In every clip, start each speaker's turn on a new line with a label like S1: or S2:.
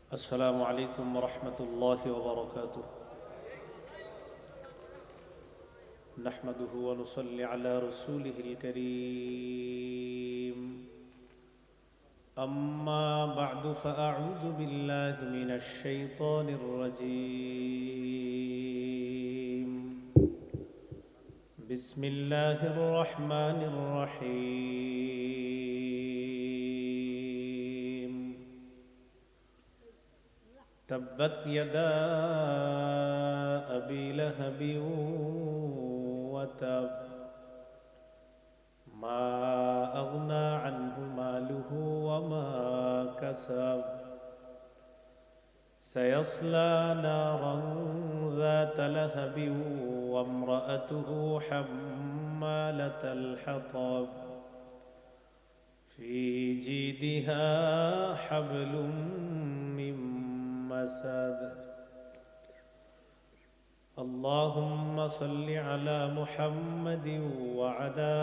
S1: السلام عليكم ورحمة الله وبركاته. نحمده ونصلي على رسوله الكريم. أما بعد فأعوذ بالله من الشيطان الرجيم. بسم الله الرحمن الرحيم. تبت يدا أبي لهب وتب ما أغنى عنه ماله وما كسب سيصلى نارا ذات لهب وامرأته حمالة الحطب في جيدها حبل من مسد. اللهم صل على محمد وعلى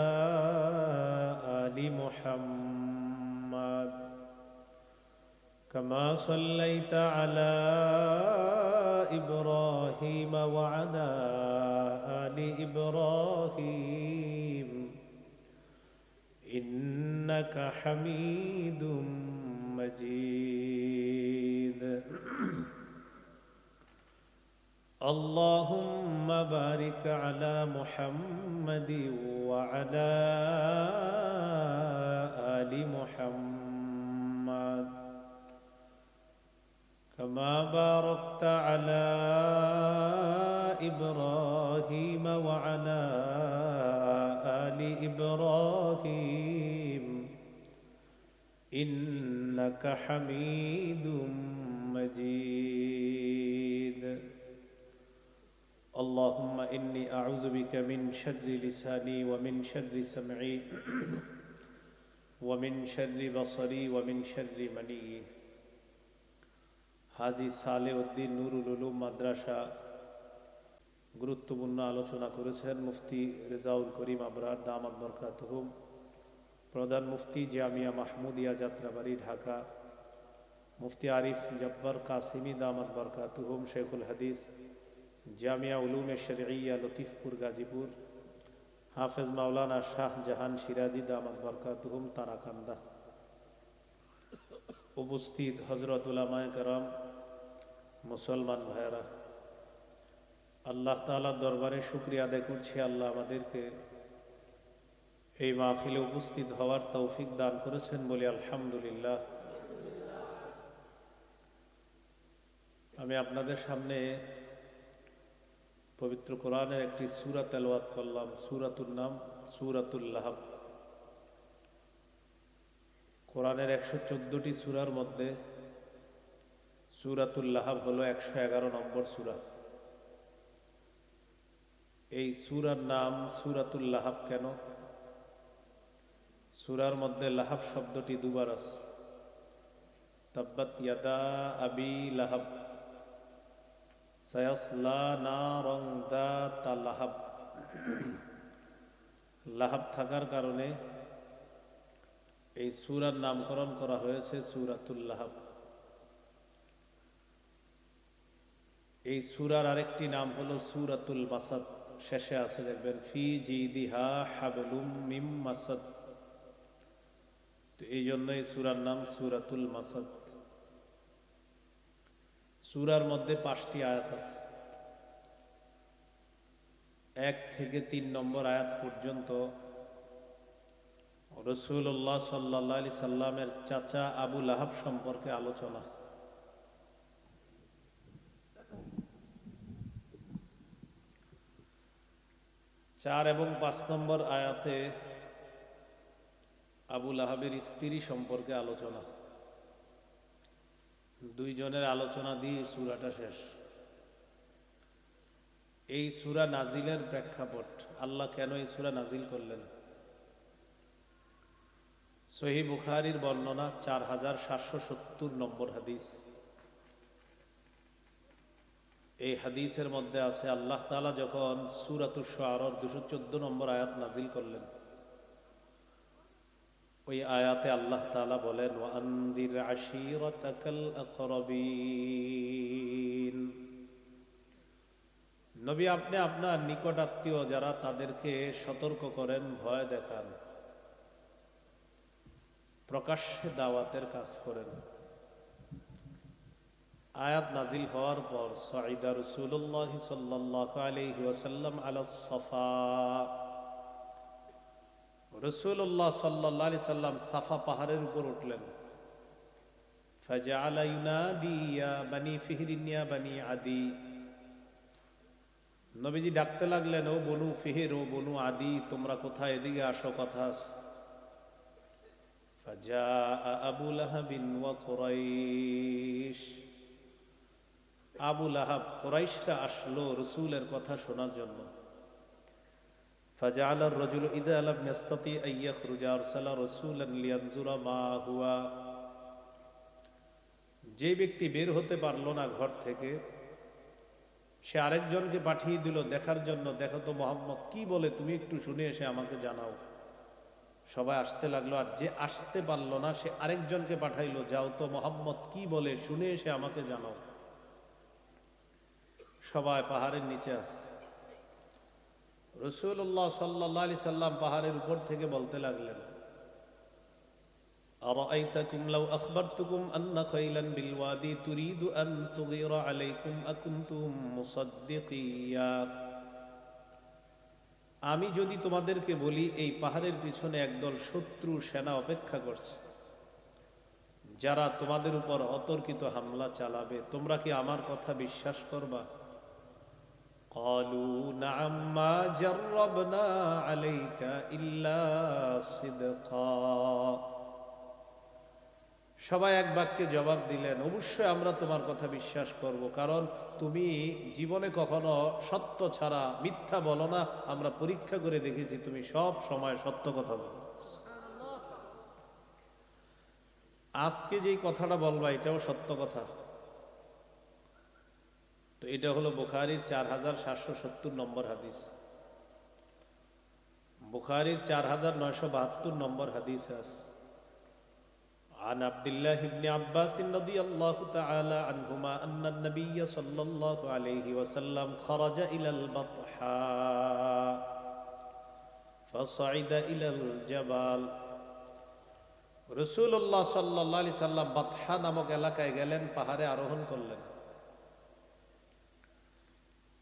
S1: آل محمد كما صليت على إبراهيم وعلى آل إبراهيم إنك حميد مجيد. اللهم بارك على محمد وعلى آل محمد كما باركت على إبراهيم وعلى آل إبراهيم إنك حميد مجيد. اللهم إني أعوذ بك من شر لساني ومن شر سمعي ومن شر بصري ومن شر مني. হাজী সালেউদ্দিন নুরুল উলুম মাদ্রাসা গুরুত্বপূর্ণ আলোচনা করেছেন মুফতি রেজাউল করিম আবরার দামাত বরকাতুহুম, প্রধান মুফতি জামিয়া মাহমুদিয়া যাত্রাবাড়ি ঢাকা, মুফতি আরিফ জব্বার কাসিমি দামাত বরকাতুহুম শেখুল হাদিস জামিয়া উলুমে শরঈয়া লতিফপুর গাজীপুর, হাফেজ মাওলানা শাহ জাহান সিরাজি দামাত বরকাতুহুম তারাকান্দা, উপস্থিত হযরত উলামায়ে কেরাম, মুসলমান ভাইয়েরা, আল্লাহ তাআলার দরবারে শুকরিয়া আদায় করছি। আল্লাহ আমাদেরকে এই মাহফিলে উপস্থিত হওয়ার তৌফিক দান করেছেন বলে আলহামদুলিল্লাহ। আমি আপনাদের সামনে পবিত্র কোরআনের একটি সূরা তেলাওয়াত করলাম। সূরাতুর নাম সূরাতুল লাহাব। কোরআনের 114টি সূরার মধ্যে সূরাতুল লাহাব হলো 111 নম্বর সূরা। এই সূরার নাম সূরাতুল লাহাব কেন? সূরার মধ্যে লাহাব শব্দটি দুবার আছে। তাব্বাত ইয়াদা আবি লাহাব সায়াসলা নারান যাতা লাহাব। লাহাব থাকার কারণে এই সূরার নামকরণ করা হয়েছে সূরাতুল লাহাব। এই সূরার আরেকটি নাম হলো সূরাতুল মাসাদ। শেষে আছে দেখবেন ফি জিদিহা হাবলুম মিম মাসাদ। তো এই জন্য এই সূরার নাম সূরাতুল মাসাদ। সূরার মধ্যে 5টি আয়াত আছে। 1 থেকে 3 নম্বর আয়াত পর্যন্ত রাসূলুল্লাহ সাল্লাল্লাহু আলাইহি সাল্লামের চাচা আবু লাহাব সম্পর্কে আলোচনা। 4 এবং 5 নম্বর আয়াতে আবু লাহাবের স্ত্রী সম্পর্কে আলোচনা। 2 জনের আলোচনা দিয়ে সূরাটা শেষ। এই সূরা নাজিলের প্রেক্ষাপট, আল্লাহ কেন এই সূরা নাজিল করলেন? সহিহ বুখারীর বর্ণনা 4770 নম্বর হাদিস। এই হাদিসের মধ্যে আছে আল্লাহ তাআলা যখন সূরাতুশ শুআরার 214 নম্বর আয়াত নাজিল করলেন, ওই আয়াতে আল্লাহ তাআলা বলেন ওয়ানদির আশীরাতাকাল আকরাবিন, নবী আপনি আপনার নিকট আত্মীয় যারা তাদেরকে সতর্ক করেন, ভয় দেখান, প্রকাশ্যে দাওয়াতের কাজ করেন। আয়াত নাজিল হওয়ার পর সাইদা রাসূলুল্লাহ সাল্লাল্লাহু আলাইহি ওয়াসাল্লাম আলাস সাফা, রাসূলুল্লাহ সাল্লাল্লাহু আলাইহি সাল্লাম সাফা পাহাড়ের উপর উঠলেন। ফাজআলা ইউনাদি ইয়া বানি ফিহরিন ইয়া বানি আদি, নবীজি ডাকতে লাগলেন, ও বনু ফিহর, ও বনু আদি, তোমরা কোথায়, এদিকে আসো, কথা আছে। ফাজাআ আবু লাহাবিন ওয়া কুরাইশ, আবু লাহাব কুরাইশরা আসলো রাসূলের কথা শোনার জন্য। ফাজাআলা আর-রাজুলু ইযা লাম ইয়াস্তাতি আন ইয়াখরুজা আরসালা রাসূলান লিয়ানজুরা মা হুয়া, যে ব্যক্তি বের হতে পারলো না ঘর থেকে, সে আরেকজনকে পাঠিয়ে দিল দেখার জন্য, দেখো তো মুহাম্মদ কি বলে, তুমি একটু শুনে এসে আমাকে জানাও। সবাই আসতে লাগলো, আর যে আসতে পারলো না সে আরেকজনকে পাঠাইলো, যাও তো মুহাম্মদ কি বলে, শুনে এসে আমাকে জানাও। সবাই পাহাড়ের নিচে আছে। রাসূলুল্লাহ সাল্লাল্লাহু আলাইহি সাল্লাম পাহাড়ের উপর থেকে বলতে লাগলেন, আরাআইতাকুম লাউ আখবারতুকুম আন্না খাইলান বিল ওয়াদি তুরিদু আন তুগীরা আলাইকুম আকুনতুম মুসাদ্দিকিয়া, আমি যদি তোমাদেরকে বলি এই পাহাড়ের পিছনে একদল শত্রু সেনা অপেক্ষা করছে, যারা তোমাদের উপর অতর্কিত হামলা চালাবে, তোমরা কি আমার কথা বিশ্বাস করবা? قالوا نعم ما جربنا عليك إلا صدقا, সবাই এক বাক্যে জবাব দিলেন, অবশ্যই আমরা তোমার কথা বিশ্বাস করব, কারণ তুমি জীবনে কখনো সত্য ছাড়া মিথ্যা বলো না, আমরা পরীক্ষা করে দেখেছি তুমি সব সময় সত্য কথা বলো। আজকে যেই কথাটা বলবা এটাও সত্য কথা। তো এটা হলো বুখারীর 4770 নম্বর হাদিস, বুখারীর 4972 নম্বর হাদিস আছে। عن عبد الله بن عباس رضي الله تعالى عنهما أن النبي صلى الله عليه وسلم خرج إلى البطحاء فصعد إلى الجبال, রাসূলুল্লাহ সাল্লাল্লাহু আলাইহি সাল্লাম বাতহা নামক এলাকায় গেলেন, পাহাড়ে আরোহণ করলেন।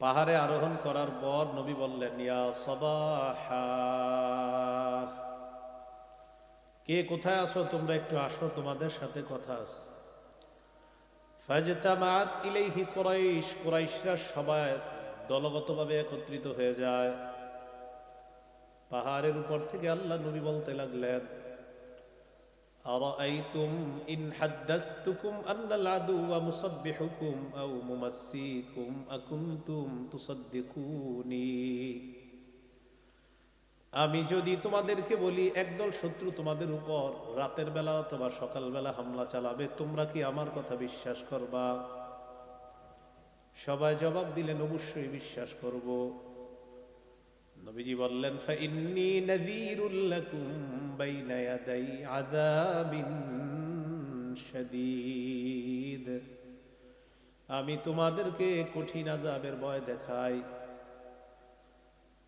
S1: পাহাড়ে আরোহণ করার পর নবী বললেন, ইয়া সাবাহা, কে কোথায় আছো তোমরা একটু আসো, তোমাদের সাথে কথা আছে। ফাজতামাআত ইলাইহি কুরাইশ, কুরাইশরা সবাই দলগতভাবে একত্রিত হয়ে যায়। পাহাড়ের উপর থেকে আল্লাহ নবী বলতে লাগলেন, আরাআইতুম ইন হাদ্দাসতুকুম আন্নাল আদুওয়া মুসাব্বিহুকুম আও মুমাসসিকুম আকুনতুম তুসাদ্দিকুনি, আমি যদি তোমাদেরকে বলি একদল শত্রু তোমাদের উপর রাতের বেলা অথবা সকালবেলা হামলা চালাবে, তোমরা কি আমার কথা বিশ্বাস করবা? সবাই জবাব দিলেন, অবশ্যই বিশ্বাস করব। নবীজি বললেন, ফাইন্নী নাযীরুল লাকুম বাইনা ইয়াদাই আযাবিন শাদীদ, আমি তোমাদেরকে কঠিন আযাবের ভয় দেখাই।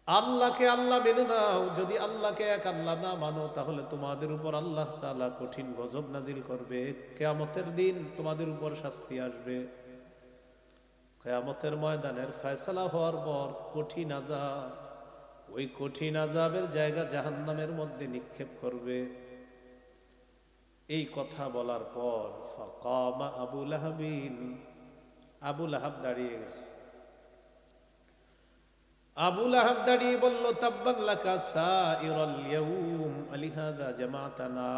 S1: আল্লাহকে আল্লাহ মেনে নাও, যদি আল্লাহকে এক আল্লাহ না মানো তাহলে তোমাদের উপর আল্লাহ তাআলা কঠিন গজব নাজিল করবে, কিয়ামতের দিন তোমাদের উপর শাস্তি আসবে। কিয়ামতের ময়দানের ফয়সালা হওয়ার পর কঠিন আযাব, ওই কঠিন আযাবের জায়গা জাহান্নামের মধ্যে নিক্ষেপ করবে। এই কথা বলার পর ফাকামা আবু লাহাবিন, আবু লাহাব দাঁড়িয়ে গেছে। আবু লাহাব দাঁড়িয়ে বলল, তাব্বান লাকা সাইরাল ইয়াউম আলিহাদা জামাতানা,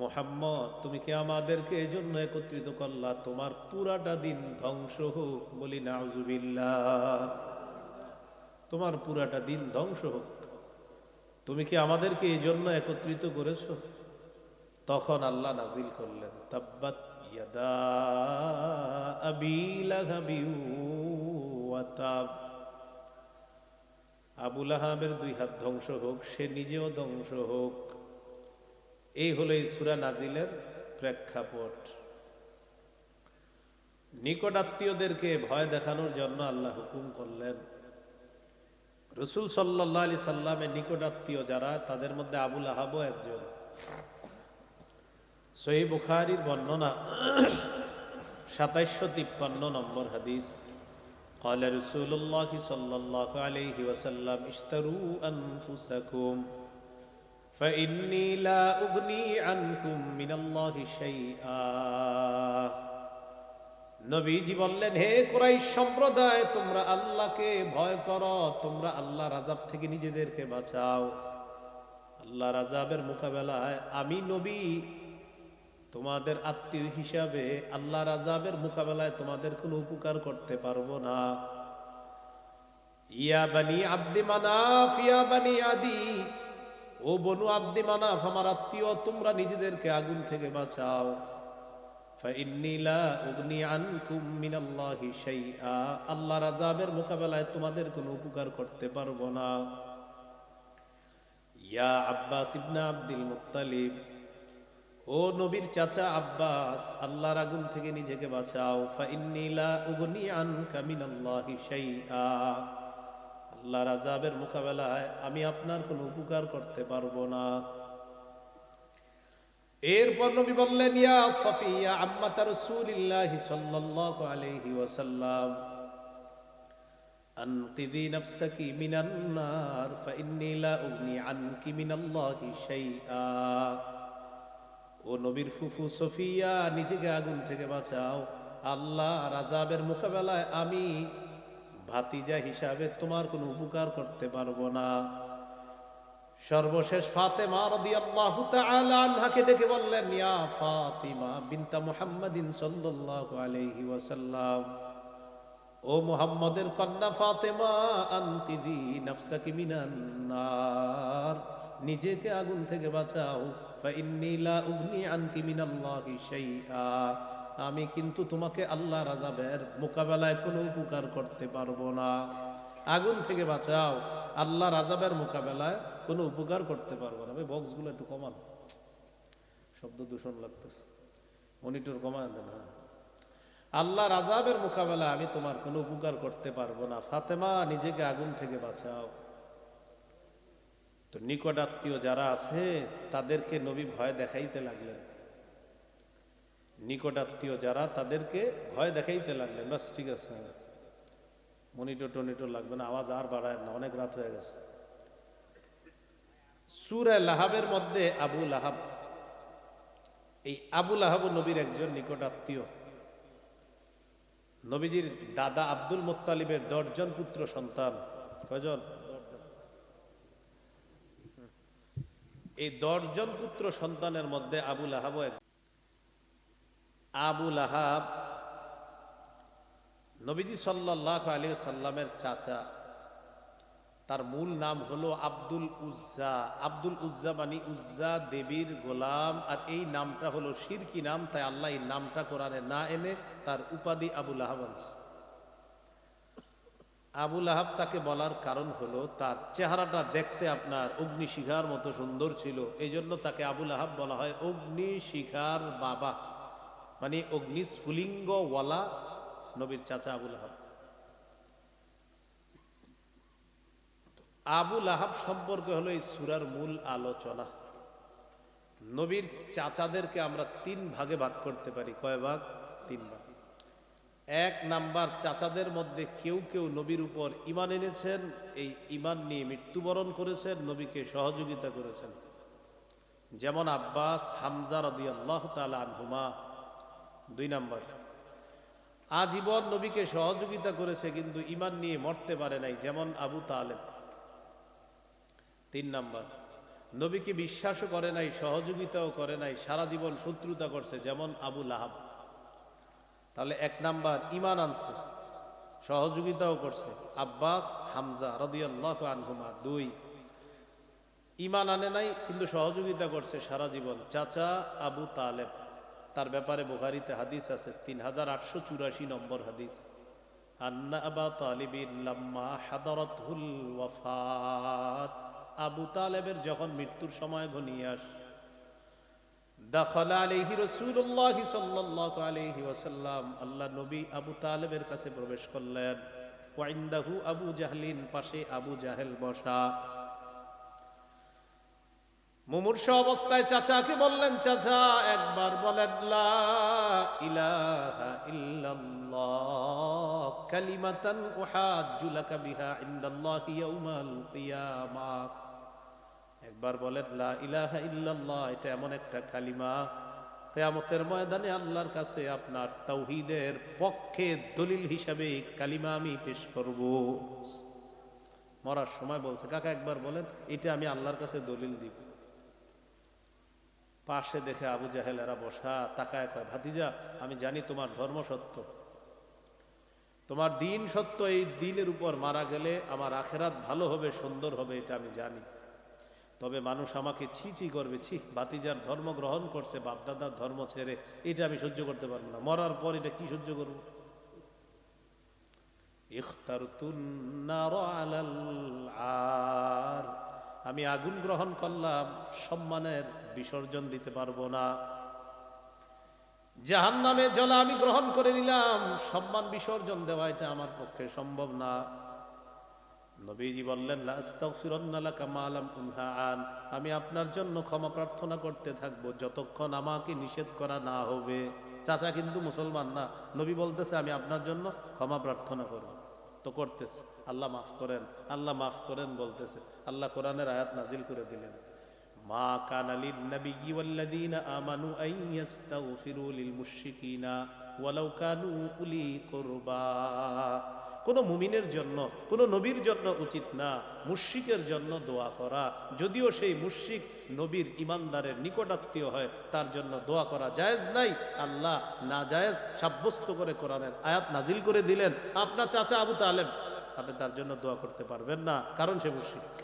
S1: মুহাম্মদ তুমি কি আমাদেরকে এজন্য একত্রিত করলা, তোমার পুরাটা দিন ধ্বংস হোক। বলি নাউজুবিল্লাহ, তোমার পুরাটা দিন ধ্বংস হোক, তুমি কি আমাদেরকে এজন্য একত্রিত করেছো? তখন আল্লাহ নাজিল করলেন, তাব্বাত ইয়াদা আবি লাহাবি ওয়া তাব, আবু লাহাবের দুই হাত ধ্বংস হোক, সে নিজেও ধ্বংস হোক। এই হলো এই সূরা নাজিলের প্রেক্ষাপট। নিকটাত্মীয়দেরকে ভয় দেখানোর জন্য আল্লাহ হুকুম করলেন। রাসূল সাল্লাল্লাহু আলাইহি সাল্লামের নিকটাত্মীয় যারা, তাদের মধ্যে আবুল আহাবও একজন। সহিহ বুখারীর বর্ণনা 2753 নম্বর হাদিস। قال رسول الله صلى الله عليه وسلم اشتروا أنفسكم فإني لا أغني عنكم من الله شيئا। নবীজি বললেন, হে কুরাইশ সম্প্রদায়, তোমরা আল্লাহকে ভয় করো, তোমরা আল্লাহর আযাব থেকে নিজেদেরকে বাঁচাও। আল্লাহর আযাবের মোকাবেলায় আমি নবী তোমাদের আত্মীয় হিসাবে আল্লাহর আযাবের মোকাবেলায় তোমাদের কোনো উপকার করতে পারবো না। ইয়া বানি আব্দি মানাফ ইয়া বানি আদি, ও বনু আব্দি মানাফ, আমার আত্মীয়, তোমরা নিজেদেরকে আগুন থেকে বাঁচাও। ফাইন্নী লা উগনি আনকুম মিনাল্লাহি শাইআ, আল্লাহর আযাবের মোকাবেলায় তোমাদের কোনো উপকার করতে পারবো না। ইয়া আব্বাস ইবনে আব্দুল মুত্তালিব, ও নবীর চাচা আব্বাস, আল্লাহর আগুন থেকে নিজেকে বাঁচাও। ফাইন্নী লা উগনি আনকা মিনাল্লাহি শাইআ, আল্লাহর আযাবের মোকাবেলায় আমি আপনার কোনো উপকার করতে পারবো না। এরপর নবী বললেন, ইয়া সফিয়া আম্মাত রাসূলিল্লাহি সাল্লাল্লাহু আলাইহি ওয়াসাল্লাম আনকিযি নাফসাকি মিনান নার ফাইন্নী লা উগনি আনকি মিনাল্লাহি শাইআ। ও নবীর ফুফু সফিয়া, নিজেকে আগুন থেকে বাঁচাও, আল্লাহর আযাবের মোকাবেলায় আমি ভাতিজা হিসাবে তোমার কোনো উপকার করতে পারবো না। সর্বশেষ ফাতেমা রাদিয়াল্লাহু তাআলা আনহাকে ডেকে বললেন, ইয়া ফাতিমা বিনতা মুহাম্মাদিন সাল্লাল্লাহু আলাইহি ওয়াসাল্লাম, ও মুহাম্মদের কন্যা ফাতেমা, আনকিদি নাফসাকি মিনান নার, নিজেকে আগুন থেকে বাঁচাও। ফাইন্নী লা উগনি আনকি মিনাল্লাহি শাইআ, আমি কিন্তু তোমাকে আল্লাহর আযাবের মোকাবেলায় কোনো উপকার করতে পারবো না। আগুন থেকে বাঁচাও, আল্লাহর আযাবের মোকাবেলায় কোনো উপকার করতে পারবো না। ভাই বক্সগুলো একটু কমান, শব্দ দূষণ লাগতেছে, মনিটর কমায় দেন। আল্লাহর আযাবের মোকাবেলায় আমি তোমার কোনো উপকার করতে পারবো না, ফাতেমা নিজেকে আগুন থেকে বাঁচাও। তো নিকটাত্মীয় যারা আছে তাদেরকে নবী ভয় দেখাইতে লাগলেন। নিকটাত্মীয় যারা, তাদেরকে ভয় দেখাইতে লাগলেন। বাস ঠিক আছে, মনিটর টনিটর লাগবে না, আওয়াজ আর বাড়ায় না, অনেক রাত হয়ে গেছে। সূরা লাহাবের মধ্যে আবু লাহাব, এই আবু লাহাব নবীর একজন নিকটাত্মীয়। নবীজির দাদা আব্দুল মুত্তালিবের 10 জন পুত্র সন্তান। কয়জন? এই 10 জন পুত্র সন্তানের মধ্যে আবু লাহাবও এক। আবু লাহাব নবীজি সাল্লাল্লাহু আলাইহি সাল্লামের চাচা। তার মূল নাম হলো আব্দুল উজ্জা। আব্দুল উজ্জা মানে উজ্জা দেবীর গোলাম। আর এই নামটা হলো শিরকি নাম, তাই আল্লাহ এই নামটা কোরআনে না এনে তার উপাধি আবু লাহাব আনছে। আবু লাহাব তাকে বলার কারণ হলো তার চেহারাটা দেখতে আপনার অগ্নিশিখার মতো সুন্দর ছিল, এই জন্য তাকে আবু লাহাব বলা হয় অগ্নিশিখার বাবা, মানে অগ্নিস্ফুলিঙ্গ ওয়ালা নবীর চাচা আবু লাহাব। আবু লাহাব সম্পর্কে হলো এই সূরার মূল আলোচনা। নবীর চাচাদেরকে আমরা 3 ভাগে ভাগ করতে পারি। কয় ভাগ? 3 ভাগ। 1 নাম্বার, চাচাদের মধ্যে কেউ কেউ নবীর উপর ঈমান এনেছেন, এই ঈমান নিয়ে মৃত্যুবরণ করেছেন, নবীকে সহযোগিতা করেছেন, যেমন আব্বাস, হামজা রাদিয়াল্লাহু তাআলা আনহুমা। 2 নাম্বার, আজীবন নবীকে সহযোগিতা করেছে কিন্তু ঈমান নিয়ে মরতে পারে নাই, যেমন আবু তালেব। 3 নাম্বার, নবীকে বিশ্বাসও করে নাই, সহযোগিতাও করে নাই, সারা জীবন শত্রুতা করছে, যেমন আবু লাহাব। তাহলে 1 নাম্বার ঈমান আনছে, সহযোগিতাও করছে, আব্বাস, হামজা রাদিয়াল্লাহু আনহুমা। 2, ঈমান আনে নাই কিন্তু সহযোগিতা করছে সারা জীবন, চাচা আবু তালেব। তার ব্যাপারে বুখারীতে হাদিস আছে, 3884 নম্বর হাদিস। আন্না আবা তালিবিন লাম্মা হাদারাতুল ওয়াফাত, আবু তালেবের যখন মৃত্যুর সময় ঘনিয়ে আসে, দাখালা আলাইহি রাসূলুল্লাহ সাল্লাল্লাহু আলাইহি ওয়াসাল্লাম, আল্লাহ নবী আবু তালেবের কাছে প্রবেশ করলেন। ওয়া ইনদাহু আবু জাহলিন, পাশে আবু জাহেল বসা। মুমূর্ষু অবস্থায় চাচাকে বললেন, চাচা একবার বলেন লা ইলাহা ইল্লাল্লাহ কালিমাতান উহাজ্জু লাকা বিহা ইনদাল্লাহি ইয়াউমাল কিয়ামাহ। একবার বলেন লা ইলাহা ইল্লাল্লাহ, এটা এমন একটা কালিমা কিয়ামতের ময়দানে আল্লাহর কাছে আপনার তাওহীদের পক্ষে দলিল হিসাবে কালিমা আমি পেশ করব। মরার সময় বলছে, কাকা একবার বলেন, এটা আমি আল্লাহর কাছে দলিল দিব। পাশে দেখে আবু জাহেলেরা বসা, তাকায় কয়, ভাতিজা আমি জানি তোমার ধর্ম সত্য, তোমার দিন সত্য, এই দিনের উপর মারা গেলে আমার আখেরাত ভালো হবে, সুন্দর হবে, এটা আমি জানি। তবে মানুষ আমাকে ছি ছি করবে, ছি ভাতিজার ধর্ম গ্রহণ করছে, বাপদাদার ধর্ম ছেড়ে, এটা আমি সহ্য করতে পারবো না, মরার পর এটা কি সহ্য করবো। ইখতারতুন নার আলাল আর, আমি আগুন গ্রহণ করলাম, সম্মানের বিসর্জন দিতে পারবো না। জাহান্নামে জ্বলা আমি গ্রহণ করে নিলাম, সম্মান বিসর্জন দেওয়া এটা আমার পক্ষে সম্ভব না। নবীজি বললেন, লা আস্তাগফিরুন্না লাকা মা লাম উনহা আন, আমি আপনার জন্য ক্ষমা প্রার্থনা করতে থাকবো যতক্ষণ আমাকে নিষেধ করা না হবে। চাচা কিন্তু মুসলমান না, নবী বলতেছে আমি আপনার জন্য ক্ষমা প্রার্থনা করব, তো করতেছে। আল্লাহ মাফ করেন, আল্লাহ মাফ করেন বলতেছে। আল্লাহ কোরআনের আয়াত নাজিল করে দিলেন, মা কানা লিন নাবিয়্যি ওয়াল্লাযীনা আমানু আন ইস্তাগফিরু লিল মুশরিকিনা ওয়ালাউ কানু উলি কুরবা। কোন মুমিনের জন্য, কোন নবীর জন্য উচিত না মুশরিকের জন্য দোয়া করা, যদিও সেই মুশরিক নবীর ইমানদারের নিকটাত্মীয় হয়, তার জন্য দোয়া করা জায়েজ নাই। আল্লাহ না জায়েজ সাব্যস্ত করে কোরআনের আয়াত নাজিল করে দিলেন। আপনার চাচা আবু তালেব, আপনি তার জন্য দোয়া করতে পারবেন না, কারণ সে মুশরিক।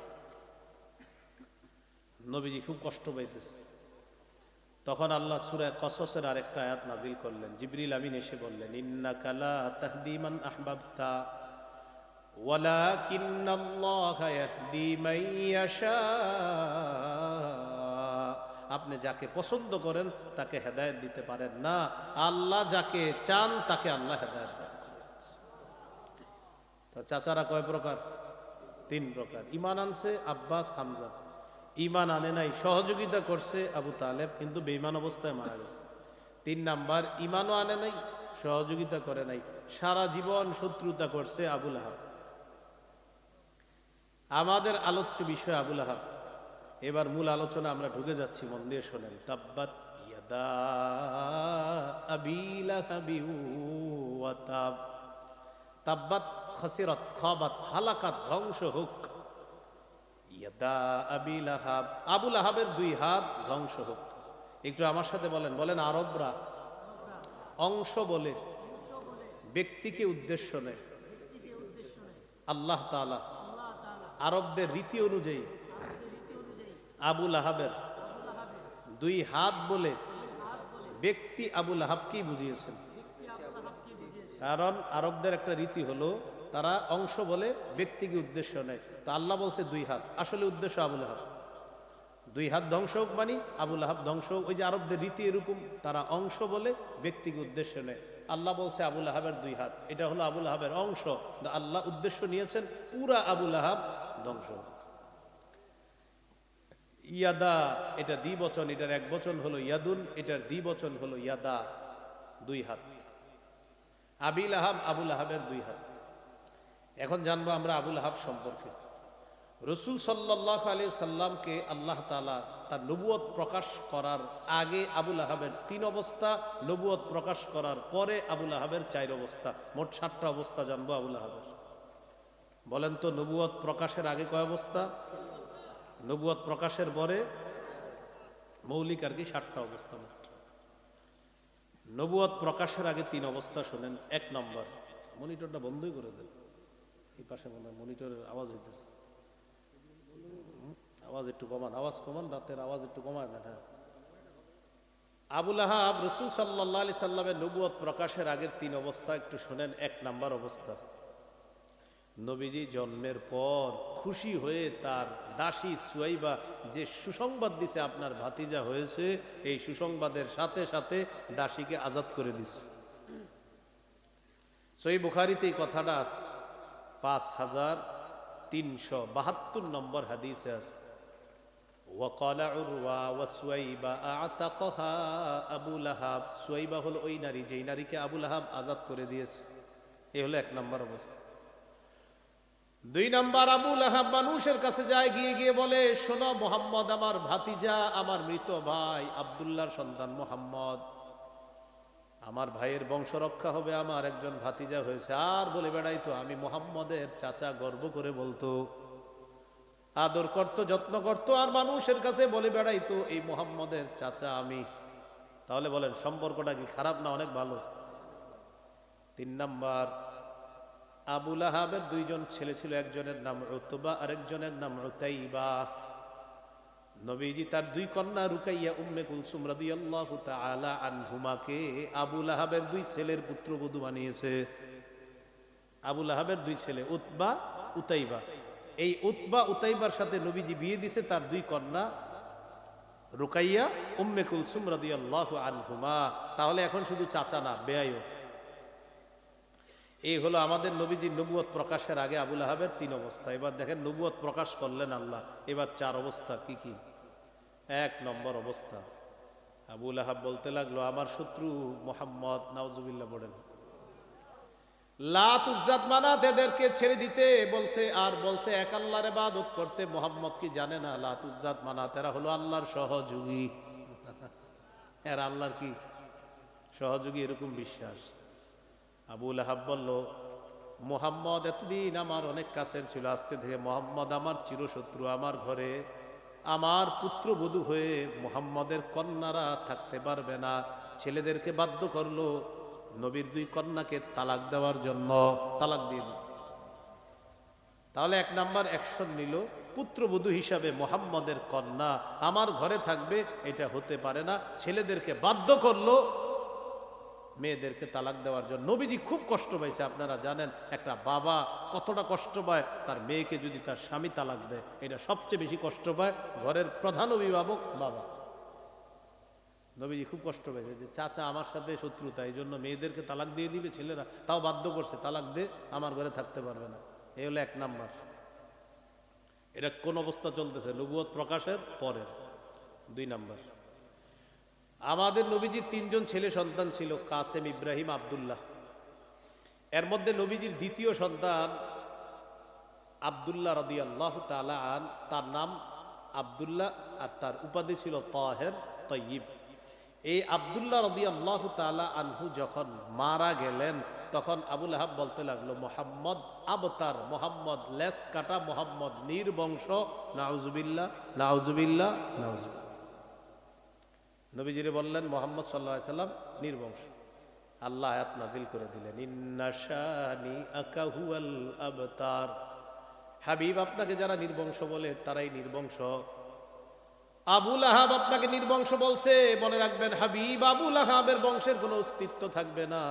S1: নবীজি খুব কষ্ট পাইতেছে। তখন আল্লাহ সূরা কসসের আরেকটা আয়াত নাজিল করলেন। জিবরিল আমিন এসে বললেন, ইন্নাকা লা তাহদি মান আহবাবতা ওয়ালাকিন্নাল্লাহা ইয়াহদি মান ইয়াশা, আপনি যাকে পছন্দ করেন তাকে হেদায়েত দিতে পারেন না, আল্লাহ যাকে চান তাকে আল্লাহ হেদায়েত দেন। তো চাচারা কয় প্রকার? 3 প্রকার। ঈমান আনছে আব্বাস হামজা, ঈমান আনে নাই, সহযোগিতা করছে আবু তালেব, কিন্তু বেঈমান অবস্থায় মারা গেছে। 3 নাম্বার, ঈমানও আনে নাই, সহযোগিতা করে নাই, সারা জীবন শত্রুতা করছে আবু লাহাব। আমাদের আলোচ্য বিষয় আবু লাহাব। এবার মূল আলোচনা আমরা ঢুকে যাচ্ছি, মন দিয়ে শোনেন। তাব্বাত ইয়াদা আবি লাহাবি ওয়া তাব। তাব্বাত খাসিরাত খাবাত হালাকাত, ধ্বংস হোক। ইয়াদা আবি লাহাব, আবু লাহাবের 2 হাত ধ্বংস হোক। একটু আমার সাথে বলেন, বলেন আরবরা অংশ বলে ব্যক্তিকে উদ্দেশ্য নেয়, আল্লাহ তাআলা আরবদের রীতি অনুযায়ী আবু লাহাবের 2 হাত বলে ব্যক্তি আবু লাহাবকেই বুঝিয়েছেন। কারণ আরবদের একটা রীতি হলো, তারা অংশ বলে ব্যক্তিকে উদ্দেশ্য নেয়। তো আল্লাহ বলছে 2 হাত, আসলে উদ্দেশ্য আবু লাহাব। 2 হাত ধ্বংস হোক মানে আবু লাহাব ধ্বংস হোক। ওই যে আরবদের রীতি এরকম, তারা অংশ বলে ব্যক্তিকে উদ্দেশ্য নেয়। আল্লাহ বলছে আবু লাহাবের 2 হাত, এটা হলো আবু লাহাবের অংশ। আল্লাহ উদ্দেশ্য নিয়েছেন পুরা আবু লাহাব ধ্বংস হোক। ইয়াদা, এটা দ্বিবচন, এটার একবচন হলো ইয়াদুন, এটার দ্বিবচন হলো ইয়াদা, 2 হাত। আবি লাহাব, আবু লাহাবের 2 হাত। এখন জানবো আমরা আবু লাহাব সম্পর্কে। রাসূল সাল্লাল্লাহু আলাইহি সাল্লামকে আল্লাহ তাআলা তার নবুয়ত প্রকাশ করার আগে আবু লাহাবের 3 অবস্থা, নবুয়ত প্রকাশ করার পরে আবু লাহাবের 4 অবস্থা, মোট 7টা অবস্থা জানবো আবু লাহাবের। বলেন তো, নবুয়ত প্রকাশের আগে কয় অবস্থা? নবুয়ত প্রকাশের পরে মৌলিক আর কি 7টা অবস্থা। নবুয়ত প্রকাশের আগে 3 অবস্থা শোনেন। 1 নম্বর, মনিটরটা বন্ধই করে দেন, এই পাশে মনে হয় মনিটরের আওয়াজ হইতেছে, আওয়াজ একটু কমান, আওয়াজ কমান, রাতের আওয়াজ একটু কমায় দেন। হ্যাঁ, আবু লাহাব রাসূল সাল্লাল্লাহু আলাইহি সাল্লামের নবুয়ত প্রকাশের আগের 3 অবস্থা একটু শোনেন। 1 নাম্বার অবস্থা, নবীজি জন্মের পর খুশি হয়ে তার দাসী সুয়াইবা যে সুসংবাদ দিছে আপনার ভাতিজা হয়েছে, এই সুসংবাদের সাথে সাথে দাসীকে আজাদ করে দিছে। সহিহ বুখারীতে এই কথাটা আছে, 5372 নম্বর হাদিসে আছে। ওয়াকাল উরওয়া ওয়া সুয়াইবা আতাকাহা আবু লাহাব, সুয়াইবা হলো ওই নারী যেই নারীকে আবু লাহাব আজাদ করে দিয়েছে। এই হলো 1 নম্বর অবস্থা। 2 নম্বর, আবু লাহাব মানুষের কাছে যায়, গিয়ে গিয়ে বলে, শোনো মুহাম্মদ আমার ভাতিজা, আমার মৃত ভাই আব্দুল্লাহর সন্তান মুহাম্মদ, আমার ভাইয়ের বংশ রক্ষা হবে, আমার একজন ভাতিজা হয়েছে। আর বলে বেড়াইতো আমি মুহাম্মদের চাচা, গর্ব করে বলতো, আদর করত, যত্ন করত, আর মানুষের কাছে বলে বেড়াইতো এই মুহাম্মদের চাচা আমি। তাহলে বলেন সম্পর্কটা কি খারাপ না অনেক ভালো? 3 নম্বর, আবু লাহাবের 2 জন ছেলে ছিল, একজনের নাম উতবা আর একজনের নাম উতাইবা। নবীজি তার 2 কন্যা রুকাইয়া উম্মে কুলসুম রাদিয়াল্লাহু তাআলা আনহুমাকে আবু লাহাবের 2 ছেলের পুত্রবধূ বানিয়েছে। আবু লাহাবের 2 ছেলে উতবা, উতাইবা। এই উতবা উতাইবার সাথে নবীজি বিয়ে দিছে তার 2 কন্যা রুকাইয়া উম্মে কুলসুম রাদিয়াল্লাহু আনহুমা। তাহলে এখন শুধু চাচা না, বেয়াইও। এই হলো আমাদের নবীজির নবুয়ত প্রকাশের আগে আবু লাহাবের 3 অবস্থা। এবার দেখেন নবুয়ত প্রকাশ করলেন আল্লাহ, এবার 4 অবস্থা। কি কি? 1 নম্বর অবস্থা, আবু লাহাব বলতে লাগলো আমার শত্রু মুহাম্মদ, নাউজুবিল্লাহ পড়েন, লাত উজ্জাত মানাত এদেরকে ছেড়ে দিতে বলছে, আর বলছে এক আল্লাহর ইবাদত করতে। মুহাম্মদ কি জানে না লাত উজ্জাত মানাত এরা হলো আল্লাহর সহযোগী, এরা আল্লাহর কি সহযোগী, এরকম বিশ্বাস। আবু লাহাব বলল, মুহাম্মদ এতদিন আমার অনেক কাছের ছিল, আজকে থেকে মুহাম্মদ আমার চিরশত্রু। আমার ঘরে আমার পুত্রবধূ হয়ে মুহাম্মদের কন্যারা থাকতে পারবে না। ছেলেদেরকে বাধ্য করলো নবীর 2 কন্যাকে তালাক দেওয়ার জন্য, তালাক দিয়ে দিচ্ছে। তাহলে 1 নাম্বার অ্যাকশন নিল, পুত্রবধূ হিসাবে মুহাম্মদের কন্যা আমার ঘরে থাকবে, এটা হতে পারে না। ছেলেদেরকে বাধ্য করলো মেয়েদেরকে তালাক দেওয়ার জন্য। নবীজি খুব কষ্ট পাইছে। আপনারা জানেন একটা বাবা কতটা কষ্ট পায় তার মেয়েকে যদি তার স্বামী তালাক দেয়, এটা সবচেয়ে বেশি কষ্ট পায় ঘরের প্রধান অভিভাবক বাবা। নবীজি খুব কষ্ট পাইছে যে চাচা আমার সাথে শত্রুতা, এই জন্য মেয়েদেরকে তালাক দিয়ে দিবে ছেলেরা, তাও বাধ্য করছে তালাক দে, আমার ঘরে থাকতে পারবে না। এই হলো 1 নাম্বার। এটা কোন অবস্থা চলতেছে? নবুয়ত প্রকাশের পরের। 2 নাম্বার, আমাদের নবীজির 3 জন ছেলে সন্তান ছিল, কাসেম, ইব্রাহিম, আব্দুল্লাহ। এর মধ্যে নবীজির 2য় সন্তান আব্দুল্লাহ রাদিয়াল্লাহু তাআলা আন, তার নাম আব্দুল্লাহ আর তার উপাধি ছিল তাহের, তয়্যিব। এই আব্দুল্লাহ রাদিয়াল্লাহু তাআলা আনহু যখন মারা গেলেন, তখন আবু লাহাব বলতে লাগলো মুহাম্মদ আবতার, মুহাম্মদ লেস কাটা, মুহাম্মদ নির্বংশ, নাউজুবিল্লাহ নাউজুবিল্লাহ নাউজুবিল্লাহ। নবীজিরে বললেন মুহাম্মদ সাল্লাল্লাহু আলাইহি সাল্লাম নির্বংশ। আল্লাহ আয়াত নাজিল করে দিলেন, ইন্না শানিআকা হুয়াল আবতার, হাবিব আপনাকে যারা নির্বংশ বলে তারাই নির্বংশ। আবু লাহাব আপনাকে নির্বংশ বলছে, মনে রাখবেন হাবিব আবু লাহাবের বংশের কোনো অস্তিত্ব থাকবে না,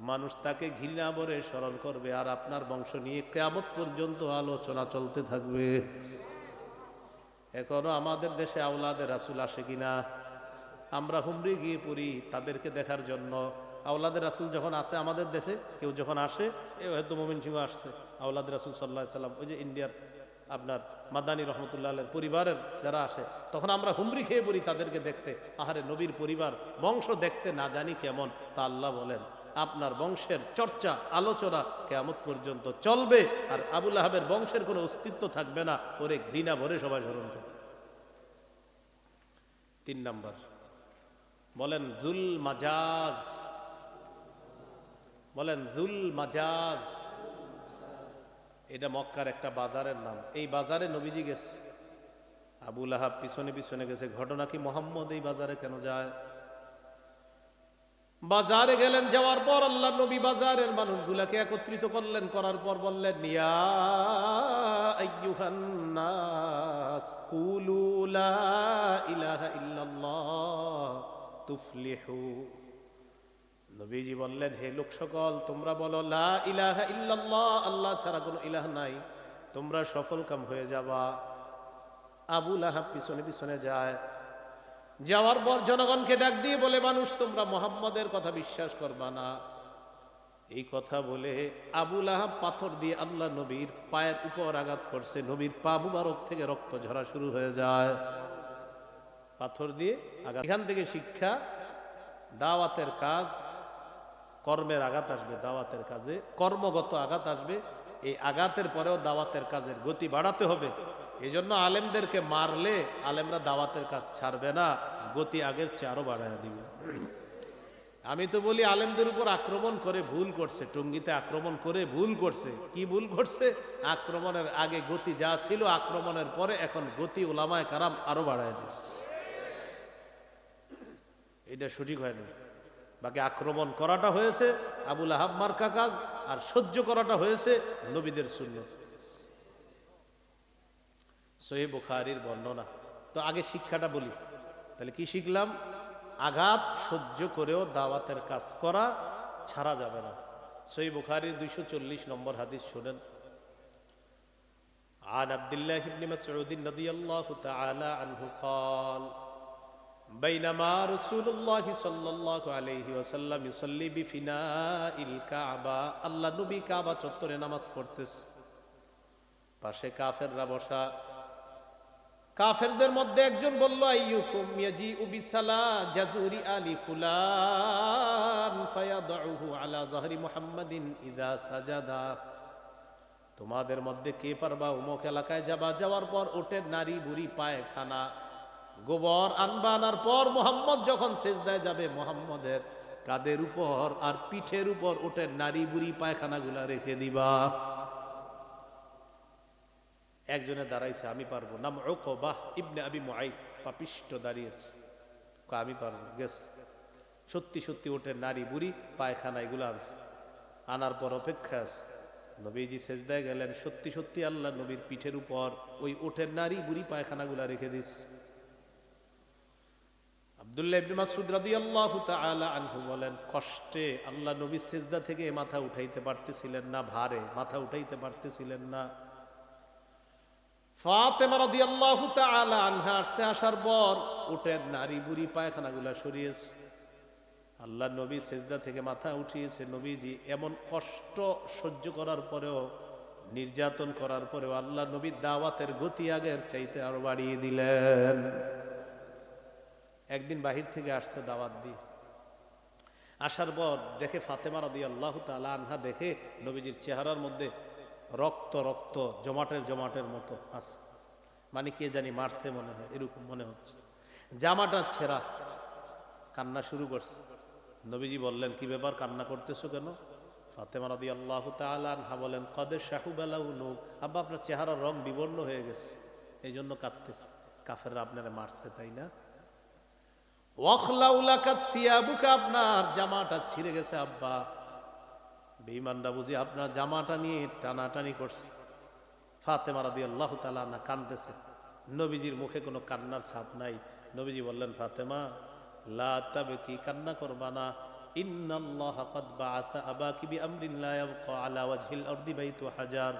S1: মানুষ তাকে ঘৃণা ভরে স্মরণ করবে, আর আপনার বংশ নিয়ে কিয়ামত পর্যন্ত আলোচনা চলতে থাকবে। এখনো আমাদের দেশে আওলাদে রাসূল আসে কিনা? আমরা হুমড়ি গিয়ে পড়ি তাদেরকে দেখার জন্য। আওলাদে রাসূল যখন আসে আমাদের দেশে, কেউ যখন আসে, এ হয়তো মোমিন সিংহ আসছে, আওলাদে রাসূল সাল্লাল্লাহু আলাইহি সাল্লাম, ওই যে ইন্ডিয়ার আপনার মাদানী রহমতুল্লাহ আলাইহির পরিবারের যারা আসে, তখন আমরা হুমড়ি খেয়ে পড়ি তাদেরকে দেখতে। আহারে নবীর পরিবার বংশ দেখতে না জানি কেমন। তা আল্লাহ বলেন আপনার বংশের চর্চা আলোচনা কিয়ামত পর্যন্ত চলবে, আর আবু লাহাবের বংশের কোনো অস্তিত্ব থাকবে না, ওরে ঘৃণা ভরে সবাই স্মরণ করে। 3 নাম্বার, বলেন জুল মাজাজ, বলেন জুল মাজাজ। এটা মক্কার একটা বাজারের নাম। এই বাজারে নবীজি গেছে, আবু লাহাব পিছনে পিছনে গেছে। ঘটনা কি, মুহাম্মদ এই বাজারে কেন যায়? বাজারে গেলেন, যাওয়ার পর আল্লাহ নবী বাজারের মানুষগুলাকে একত্রিত করলেন, করার পর বললেন, ইয়া আইয়ুহান নাস কুলু লা ইলাহা ইল্লাল্লাহ তুফলিহু। নবীজি বললেন, হে লোক সকল, তোমরা বলো লা ইলাহা ইল্লাল্লাহ, আল্লাহ ছাড়া কোনো ইলাহ নাই, তোমরা সফল কাম হয়ে যাবা। আবু লাহাব পিছনে পিছনে যায়। যাওয়ার পর জনগণকে ডাক দিয়ে বলে, মানুষ তোমরা মুহাম্মদের কথা বিশ্বাস করবা না। এই কথা বলে আবু লাহাব পাথর দিয়ে আল্লাহ নবীর পায়ের উপর আঘাত করছে। নবীর পা মুবারক থেকে রক্ত ঝরা শুরু হয়ে যায়, পাথর দিয়ে আঘাত। এখান থেকে শিক্ষা, দাওয়াতের কাজ কর্মের আঘাত আসবে, দাওয়াতের কাজে কর্মগত আঘাত আসবে। এই আঘাতের পরেও দাওয়াতের কাজের গতি বাড়াতে হবে। এই জন্য আলেমদেরকে মারলে আলেমরা দাওয়াতের কাজ ছাড়বে না, গতি আগের চেয়ে আরো বাড়ায় দিবে। আমি তো বলি, আলেমদের উপর আক্রমণ করে ভুল করছে, টঙ্গীতে আক্রমণ করে ভুল করছে। কি ভুল করছে? আক্রমণের আগে গতি যা ছিল, আক্রমণের পরে এখন গতি ওলামায়ে কারাম আরো বাড়ায় দিচ্ছে। এটা সঠিক হয় না। বাকি আক্রমণ করাটা হয়েছে আবু লাহাব মার্কা কাজ, আর সহ্য করাটা হয়েছে নবীদের সুন্নাত। সহিহ বুখারীর বর্ণনা। তো আগে শিক্ষাটা বলি, তাহলে কি শিখলাম? আঘাত সহ্য করেও দাওয়াতের কাজ করা ছাড়া যাবে না। সহিহ বুখারীর 240 নম্বর হাদিস শুনেন। عن عبد الله بن مسعود رضي الله تعالى عنه قال بينما رسول الله صلى الله عليه وسلم يصلي بفناء الكعبة, আল্লাহ নবী কাবা চত্বরে নামাজ পড়তেছে, পাশে কাফেররা বসা। কাফেরদের মধ্যে একজন বলল, আইয়ুকুম ইয়াজিউ বিসালা জাজুরি আলি ফুলান ফায়াদউহু আলা যহরি মুহাম্মাদিন ইযা সাজাদা, তোমাদের মধ্যে কে পারবা অমুক এলাকায় যাবা, যাওয়ার পর ওটের নারী বুড়ি পায়খানা গোবর আনবা, আনার পর মুহাম্মদ যখন সেজদায় যাবে, মুহাম্মদের কাদের উপর আর পিঠের উপর ওটের নারী বুড়ি পায়খানাগুলা রেখে দিবা। একজনে দাঁড়াইছে, আমি পারবো, নাম উকবাহ ইবনে আবি মুআইদ, পাপিষ্ট দাঁড়িয়েছে, আমি পারবো। গেছে, সত্যি সত্যি ওটের নারী বুড়ি পায়খানা এগুলো আনছে, আনার পর অপেক্ষা আছে। নবীজি সেজদায় গেলেন, সত্যি সত্যি আল্লাহ নবীর পিঠের উপর ওই ওটের নারী বুড়ি পায়খানাগুলা রেখে দিচ্ছে। আব্দুল্লাহ ইবনে মাসউদ রাদিয়াল্লাহু তাআলা আনহু বলেন, কষ্টে আল্লাহ নবী সেজদা থেকে মাথা উঠাইতে পারতেছিলেন না, ভারে মাথা উঠাইতে পারতেছিলেন না। ফাতেমা রাদিয়াল্লাহু তাআলা আনহা আসছে, আসার পর উটের নারী বুড়ি পায়খানাগুলা সরিয়েছে। আল্লাহ নবী সেজদা থেকে মাথা উঠিয়েছে। নবীজি এমন কষ্ট সহ্য করার পরেও, নির্যাতন করার পরেও আল্লাহ নবীর দাওয়াতের গতি আগের চাইতে আরো বাড়িয়ে দিলেন। একদিন বাহির থেকে আসছে দাওয়াত দিয়ে, আসার পর দেখে ফাতেমা রাদিয়াল্লাহু তাআলা আনহা, দেখে নবীজির চেহারার মধ্যে রক্ত রক্ত জমাটের মতো আছে, মানে কে জানি মারছে মনে হয়, এরকম মনে হচ্ছে। জামাটা ছেঁড়া, কান্না শুরু করছে। নবীজি বললেন, কি ব্যাপার, কান্না করতেছো কেন? ফাতেমা রাদিয়াল্লাহু তাআলা আনহা বলেন, কদে শাহুবা লাউনুক, আব্বা আপনার চেহারার রং বিবর্ণ হয়ে গেছে, এই জন্য কাঁদতেছে। কাফেররা আপনারা মারছে, তাই না? ওয়াখলাউলাকাত সিয়াবুকা, আপনার জামাটা ছিঁড়ে গেছে আব্বা। বেঈমানরা বুঝি আপনার জামাটা নিয়ে টানাটানি করছে। ফাতেমা রাদিয়াল্লাহু তাআলা আনহা কাঁদতেছে, নবীজির মুখে কোনো কান্নার ছাপ নাই। নবীজি বললেন, ফাতেমা লা তাবকি, কান্না করবা না। ইন্নাল্লাহা ক্বাদ বাআসা আবাকি বিআমরিন লা ইয়াবকা আলা ওয়াজহিল আরদি বাইতু হাজার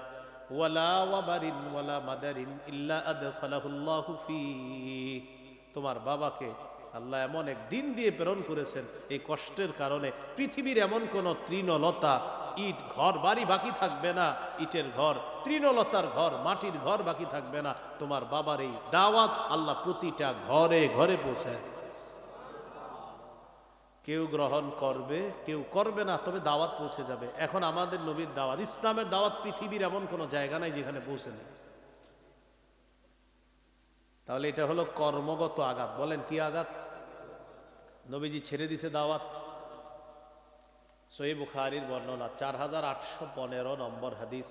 S1: ওয়ালা ওয়াবারিন ওয়ালা মাদারিন ইল্লা আদখালাহুল্লাহু ফী, তোমার বাবাকে আল্লাহ এমন এক দিন দিয়ে প্রেরণ করেছেন, এই কষ্টের কারণে পৃথিবীর এমন কোন তৃণলতা, ইট ঘর বাড়ি বাকি থাকবে না, ইটের ঘর, তৃণলতার ঘর, মাটির ঘর বাকি থাকবে না। তোমার বাবার এই দাওয়াত আল্লাহ প্রতিটা ঘরে ঘরে পৌঁছায়। কেউ গ্রহণ করবে, কেউ করবে না, তবে দাওয়াত পৌঁছে যাবে। এখন আমাদের নবীর দাওয়াত, ইসলামের দাওয়াত পৃথিবীর এমন কোন জায়গা নাই যেখানে পৌঁছে নেই। তাহলে এটা হলো কর্মগত আঘাত। বলেন কি আঘাত? নবীজি ছেড়ে দিছে দাওয়াত। সহিহ বুখারীর বর্ণনা, 4815 নম্বর হাদিস।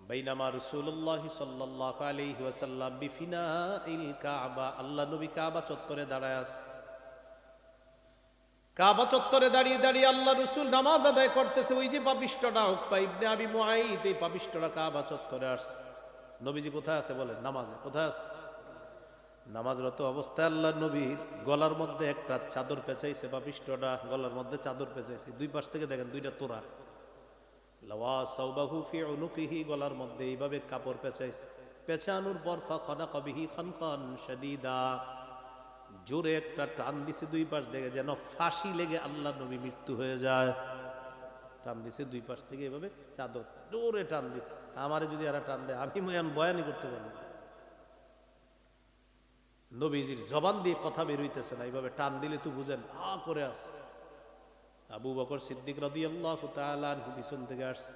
S1: বাইনামা রাসূলুল্লাহ সাল্লাল্লাহু আলাইহি ওয়াসাল্লাম বিফিনাইল কাবা, আল্লাহ নবী কাবা চত্বরে দাঁড়ায় আছে। কাবা চত্বরে দাঁড়িয়ে দাঁড়িয়ে আল্লাহ রাসূল নামাজ আদায় করতেছে। ওই যে পাপিষ্ঠটা উকবা ইবনে আবি মুআইদ, এই পাপিষ্ঠটা কাবা চত্বরে আসছে। নবীজি কোথায় আছে বলেন? নামাজে। কোথায় আছে?
S2: নামাজরত অবস্থায় আল্লাহ নবীর গলার মধ্যে একটা চাদর পেঁচাইছে, বা পৃষ্ঠটা গলার মধ্যে চাদর পেঁচাইছে, দুই পাশ থেকে দেখেন দুইটা তোরা, লাওয়া সাওবাহু ফি উনুকিহি, গলার মধ্যে এইভাবে কাপড় পেঁচাইছে। পেঁচানোর পর ফাখানাকা বিহি খানকান শাদীদা, জোরে একটা টান দিছে দুই পাশ থেকে, যেন ফাঁসি লেগে আল্লাহ নবী মৃত্যু হয়ে যায়। টান দিছে দুই পাশ থেকে এভাবে চাদর, জোরে টান দিছে। আমারে যদি এরা টান দেয়, আমি বয়ানই করতে পারবো না। নবীজির জবান দিয়ে কথা বের হইতেছে না, এইভাবে টান দিলে তো বুঝেন হা করে আস। আবু বকর সিদ্দিক রাদিয়াল্লাহু তাআলা আনহু পিছন থেকে আসছে।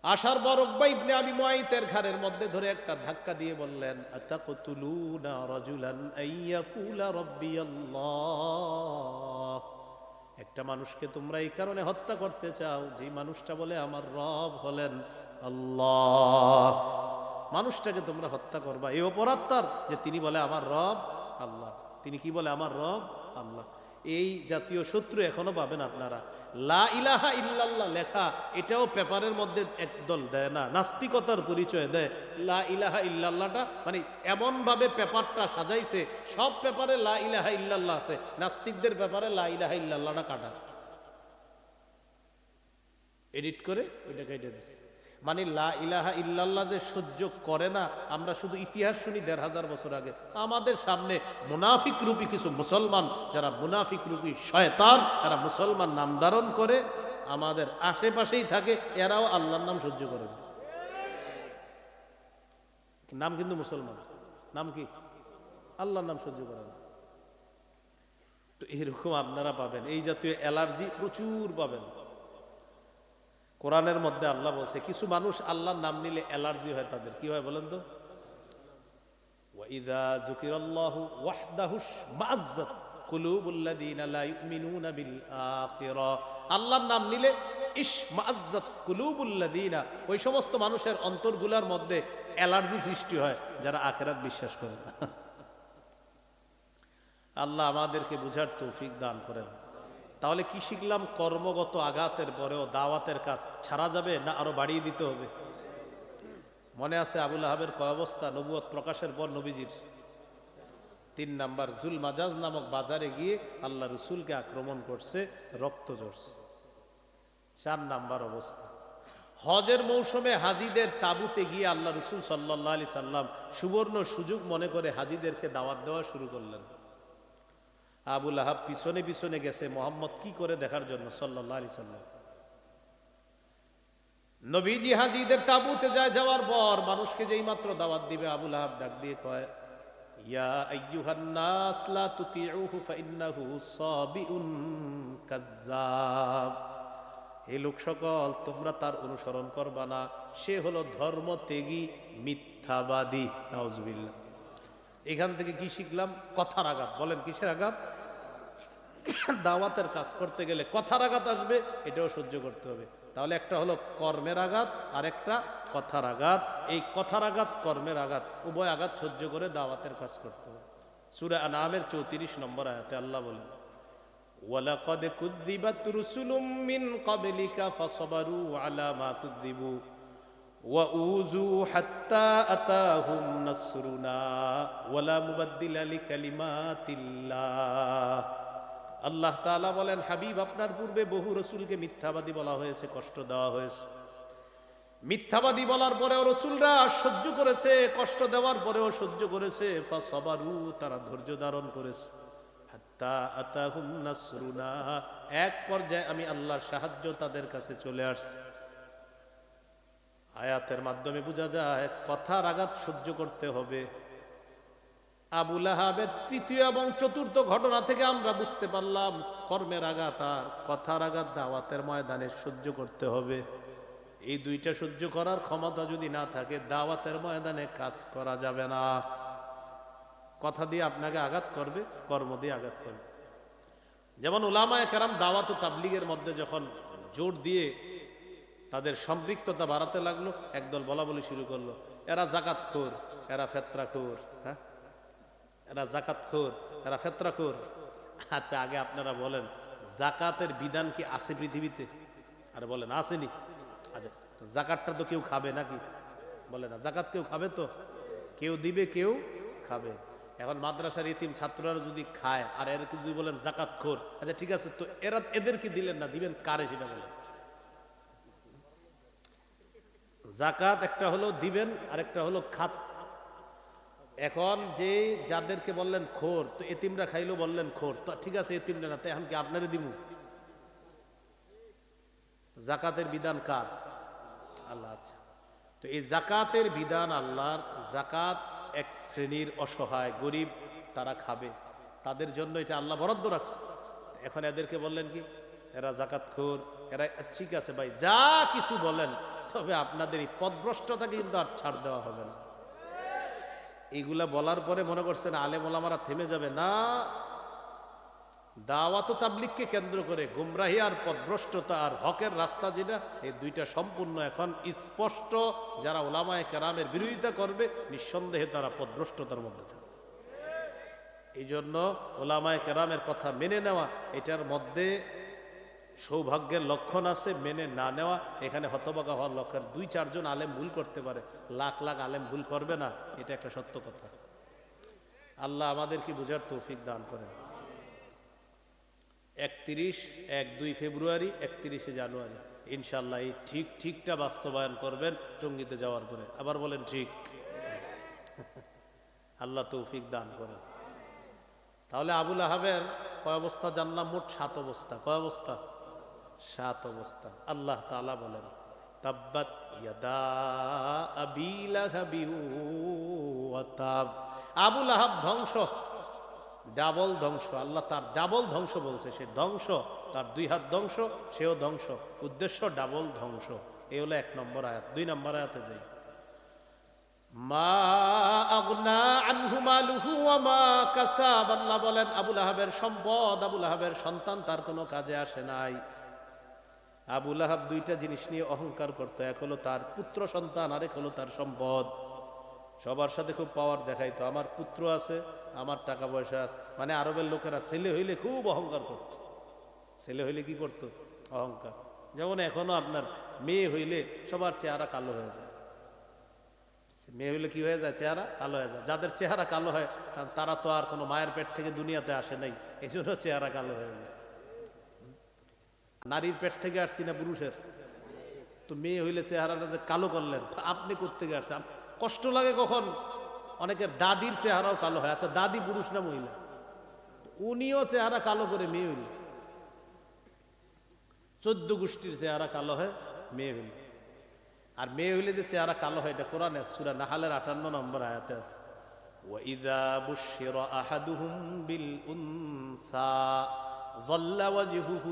S2: আসার পর উকবা ইবনে আবি মুআইতের ঘাড়ের মধ্যে ধরে একটা ধাক্কা দিয়ে বললেন, আতাকতুলুনা রাজুলান আইয়াকুলা রাব্বিয়াল্লাহ, একটা মানুষকে তোমরা এই কারণে হত্যা করতে চাও যে মানুষটা বলে আমার রব হলেন আল্লাহ। মানুষটাকে তোমরা হত্যা করবা, এই অপরাধ তার যে তিনি বলে আমার রব আল্লাহ। তিনি কি বলে? আমার রব আল্লাহ। এই জাতীয় শত্রু এখনো পাবেন আপনারা। লা ইলাহা ইল্লাল্লাহ লেখা এটাও পেপারের মধ্যে একদল দেয় না, নাস্তিকতার পরিচয় দেয়। লা ইলাহা ইল্লাল্লাহটা মানে এমন ভাবে পেপারটা সাজাইছে, সব পেপারে লা ইলাহা ইল্লাল্লাহ আছে, নাস্তিকদের পেপারে লা ইলাহা ইল্লাল্লাহটা কাটা, এডিট করে ওইটা কেটে দিছে। মানে লা ইলাহা ইল্লাল্লাহ যে সহ্য করে না, আমরা শুধু ইতিহাস শুনি ১৫০০ বছর আগে। আমাদের সামনে মুনাফিক রূপী কিছু মুসলমান, যারা মুনাফিক রূপী শয়তান, তারা মুসলমান নাম ধারণ করে আমাদের আশেপাশেই থাকে, এরাও আল্লাহর নাম সহ্য করে না। নাম কিন্তু মুসলমান, নাম কি? আল্লাহর নাম সহ্য করে না। তো এরকম আপনারা পাবেন, এই জাতীয় অ্যালার্জি প্রচুর পাবেন। কোরআনের মধ্যে আল্লাহ বলছে কিছু মানুষ আল্লাহর নাম নিলে অ্যালার্জি হয়, তাদের কি হয় বলেন তো? ওয়াইদা যুকিরাল্লাহু ওয়াহদাহু মাআজ্জাত কুলুবুল্লাযিনা লা ইউমিনুনা বিল আখিরা, আল্লাহর নাম নিলে ইশমাআজ্জাত কুলুবুল্লাযিনা, ওই সমস্ত মানুষের অন্তরগুলোর মধ্যে অ্যালার্জি সৃষ্টি হয় যারা আখিরাত বিশ্বাস করে না। আল্লাহ আমাদেরকে বুঝার তৌফিক দান করেন। তাহলে কি শিখলাম? কর্মগত আঘাতের পরেও দাওয়াতের কাজ ছাড়া যাবে না আরো বাড়িয়ে দিতে হবে? মনে আছে আবুল আহাবের কয় অবস্থা নবুয়ত প্রকাশের পর নবীজির? ৩ নাম্বার, জুল মাজাজ নামক বাজারে গিয়ে আল্লাহ রসুলকে আক্রমণ করছে, রক্ত ঝরছে। ৪ নাম্বার অবস্থা, হজের মৌসুমে হাজিদের তাবুতে গিয়ে আল্লাহ রসুল সাল্লাল্লাহু আলাইহি সাল্লাম সুবর্ণ সুযোগ মনে করে হাজিদেরকে দাওয়াত দেওয়া শুরু করলেন। আবুল আহাব পিছনে পিছনে গেছে মোহাম্মদ কি করে দেখার জন্য সাল্লাল্লাহু আলাইহি সাল্লাম। নবীজি হাজিদের তাবুতে যায়, যাওয়ার পর মানুষকে যেই মাত্র দাওয়াত দিবে, আবুল আহাব ডাক দিয়ে কয়, ইয়া আইয়ুহান নাস লা তুতিউহু ফাইন্নাহু সাবিউন কাজ্জাব, এই লোক সকল তোমরা তার অনুসরণ করবা না, সে হলো ধর্মত্যাগী মিথ্যাবাদী। নাউজুবিল্লাহ। এখান থেকে কি শিখলাম? কথার আঘাত। বলেন কিসের আঘাত? দাওয়াতের কাজ করতে গেলে কথার আঘাত আসবে, এটাও সহ্য করতে হবে। তাহলে একটা হলো কর্মের আঘাত আর একটা কথার আঘাত। এই কথার আঘাত কর্মের আঘাত উভয় আঘাত সহ্য করে দাওয়াতের কাজ করতে হবে। সূরা আনআমের ৩৪ নম্বর আয়াতে আল্লাহ বলেন, ওয়ালাকাদ কুযযিবাত রুসুলুম মিন ক্বাবলিকা ফাসাবারু আলা মা কুযযিবু ওয়া উযু হাত্তা আতাহুম নাসরুনা ওয়ালা মুবাদদিলা লিকালিমাতিল্লাহ। আল্লাহ তাআলা বলেন, হাবিব আপনার পূর্বে বহু রসুলকে মিথ্যাবাদী বলা হয়েছে, কষ্ট দেওয়া হয়েছে। মিথ্যাবাদী বলার পরেও রসুলরা সহ্য করেছে, কষ্ট দেওয়ার পরেও সহ্য করেছে। ফাসাবারু, তারা ধৈর্য ধারণ করেছে। হাত্তা আতাহুম নাসরুনা, এক পর্যায়ে আমি আল্লাহর সাহায্য তাদের কাছে চলে আসছে। আয়াতের মাধ্যমে বোঝা যায় কথার আঘাত সহ্য করতে হবে। আবুল আহাবের ৩য় এবং ৪র্থ ঘটনা থেকে আমরা বুঝতে পারলাম কর্মের আঘাত আর কথার আঘাত দাওয়াতের ময়দানে সহ্য করতে হবে। এই দুইটা সহ্য করার ক্ষমতা যদি না থাকে, দাওয়াতের ময়দানে কাজ করা যাবে না। কথা দিয়ে আপনাকে আঘাত করবে, কর্ম দিয়ে আঘাত করবে। যেমন উলামায়ে কেরাম দাওয়াত ও তাবলীগের মধ্যে যখন জোর দিয়ে তাদের সম্পৃক্ততা বাড়াতে লাগলো, একদল বলা বলি শুরু করলো, এরা জাকাতখোর, এরা ফেতরাখোর। হ্যাঁ, এরা জাকাতখোর, এরা ফেতরাখোর। আচ্ছা, আগে আপনারা বলেন, জাকাতের বিধান কি আছে পৃথিবীতে? আর বলেন আসেনি? আচ্ছা, জাকাতটা তো কেউ খাবে নাকি? বলে না, জাকাত কেউ খাবে? তো কেউ দিবে, কেউ খাবে। এখন মাদ্রাসার ইতিম ছাত্ররা যদি খায় আর এরকে যদি বলেন জাকাত খোর, আচ্ছা ঠিক আছে, তো এদেরকে দিলেন না, দিবেন কারে সেটা বলেন। জাকাত একটা হলো দিবেন আর একটা হলো খাত। এখন যে যাদেরকে বললেন খোর, তো এতিমরা খাইলো বললেন খোর, তো ঠিক আছে এতিমরা না, তো এখন কি আপনারে দিমু? জাকাতের বিধান কার? আল্লাহ। আচ্ছা, তো এই জাকাতের বিধান আল্লাহর। জাকাত এক শ্রেণীর অসহায় গরিব তারা খাবে, তাদের জন্য এটা আল্লাহ বরাদ্দ রাখছে। এখন এদেরকে বললেন কি এরা জাকাতখোর, এরা, ঠিক আছে ভাই যা কিছু বলেন, তবে আপনাদের এই পথভ্রষ্টতাকে কিন্তু আর ছাড় দেওয়া হবে না। এইগুলা বলার পরে মনে করছেন আলেম ওলামারা থেমে যাবে না। দাওয়াত ও তাবলীগকে কেন্দ্র করে গুমরাহি আর পথভ্রষ্টতা আর হকের রাস্তা যেটা, এই দুইটা সম্পূর্ণ এখন স্পষ্ট। যারা ওলামায়ে কেরামের বিরোধিতা করবে নিঃসন্দেহে তারা পথভ্রষ্টতার মধ্যে থাকবে। এই জন্য ওলামায়ে কেরামের কথা মেনে নেওয়া, এটার মধ্যে সৌভাগ্যের লক্ষণ আছে। মেনে না নেওয়া এখানে হতভাগা হওয়ার লক্ষণ। 2-4 জন আলেম ভুল করতে পারে, লাখ লাখ আলেম ভুল করবে না, এটা একটা সত্য কথা। আল্লাহ আমাদেরকে বুঝার তৌফিক দান করেন। 2 ফেব্রুয়ারি 31 জানুয়ারি ইনশাল্লাহ এই ঠিকটা বাস্তবায়ন করবেন টঙ্গীতে যাওয়ার পরে। আবার বলেন ঠিক। আল্লাহ তৌফিক দান করেন। তাহলে আবুল আহাবের কয় অবস্থা জানলাম? মোট 7 অবস্থা। কয় অবস্থা? 7 অবস্থা। আল্লাহ তাআলা বলেন তাব্বাত ইয়াদা আবি লাহাবি ওয়া তাব। আবুল আহাব ধ্বংস, ডাবল ধ্বংস। আল্লাহ তার ডাবল ধ্বংস বলছে। সে ধ্বংস, তার 2 হাত ধ্বংস, সেও ধ্বংস। উদ্দেশ্য ডাবল ধ্বংস। এই হলো 1 নম্বর আয়াত। 2 নম্বর আয়াতে যাই। মা আগনা আনহু মালুহু ওয়া মা কাসাব। আল্লাহ বলেন আবুল আহাবের সম্পদ, আবুল আহাবের সন্তান তার কোনো কাজে আসে নাই। আবুল আহাব 2টা জিনিস নিয়ে অহংকার করতো। এক হলো তার পুত্র সন্তান, আরেক হলো তার সম্পদ। সবার সাথে খুব পাওয়ার দেখাইতো। আমার পুত্র আছে, আমার টাকা পয়সা আছে। মানে আরবের লোকেরা ছেলে হইলে খুব অহংকার করত। ছেলে হইলে কি করত? অহংকার। যেমন এখনো আপনার মেয়ে হইলে সবার চেহারা কালো হয়ে যায়। মেয়ে হইলে কি হয়ে যায়? চেহারা কালো হয়ে যায়। যাদের চেহারা কালো হয় তারা তো আর কোনো মায়ের পেট থেকে দুনিয়াতে আসে নাই, এই জন্য চেহারা কালো হয়ে যায়। নারীর পেট থেকে আসছি না পুরুষের? তো মেয়ে হইলে চেহারাটা যে কালো করলেন, আপনি কোত্থেকে আসছেন? কষ্ট লাগে কখন অনেকের দাদির চেহারাও কালো হয়। আচ্ছা দাদি পুরুষ না মহিলা? উনিও চেহারা কালো করে মেয়ে হইল। 14 গোষ্ঠীর চেহারা কালো হয় মেয়ে হইল। আর মেয়ে হইলে যে চেহারা কালো হয়, এটা কোরআনে সূরা নাহালের 58 নম্বর আয়াতে আছে। ওয়াইদা বুশিরা আহাদুহুম বিল উনসা যাল্লা ওয়াজহুহু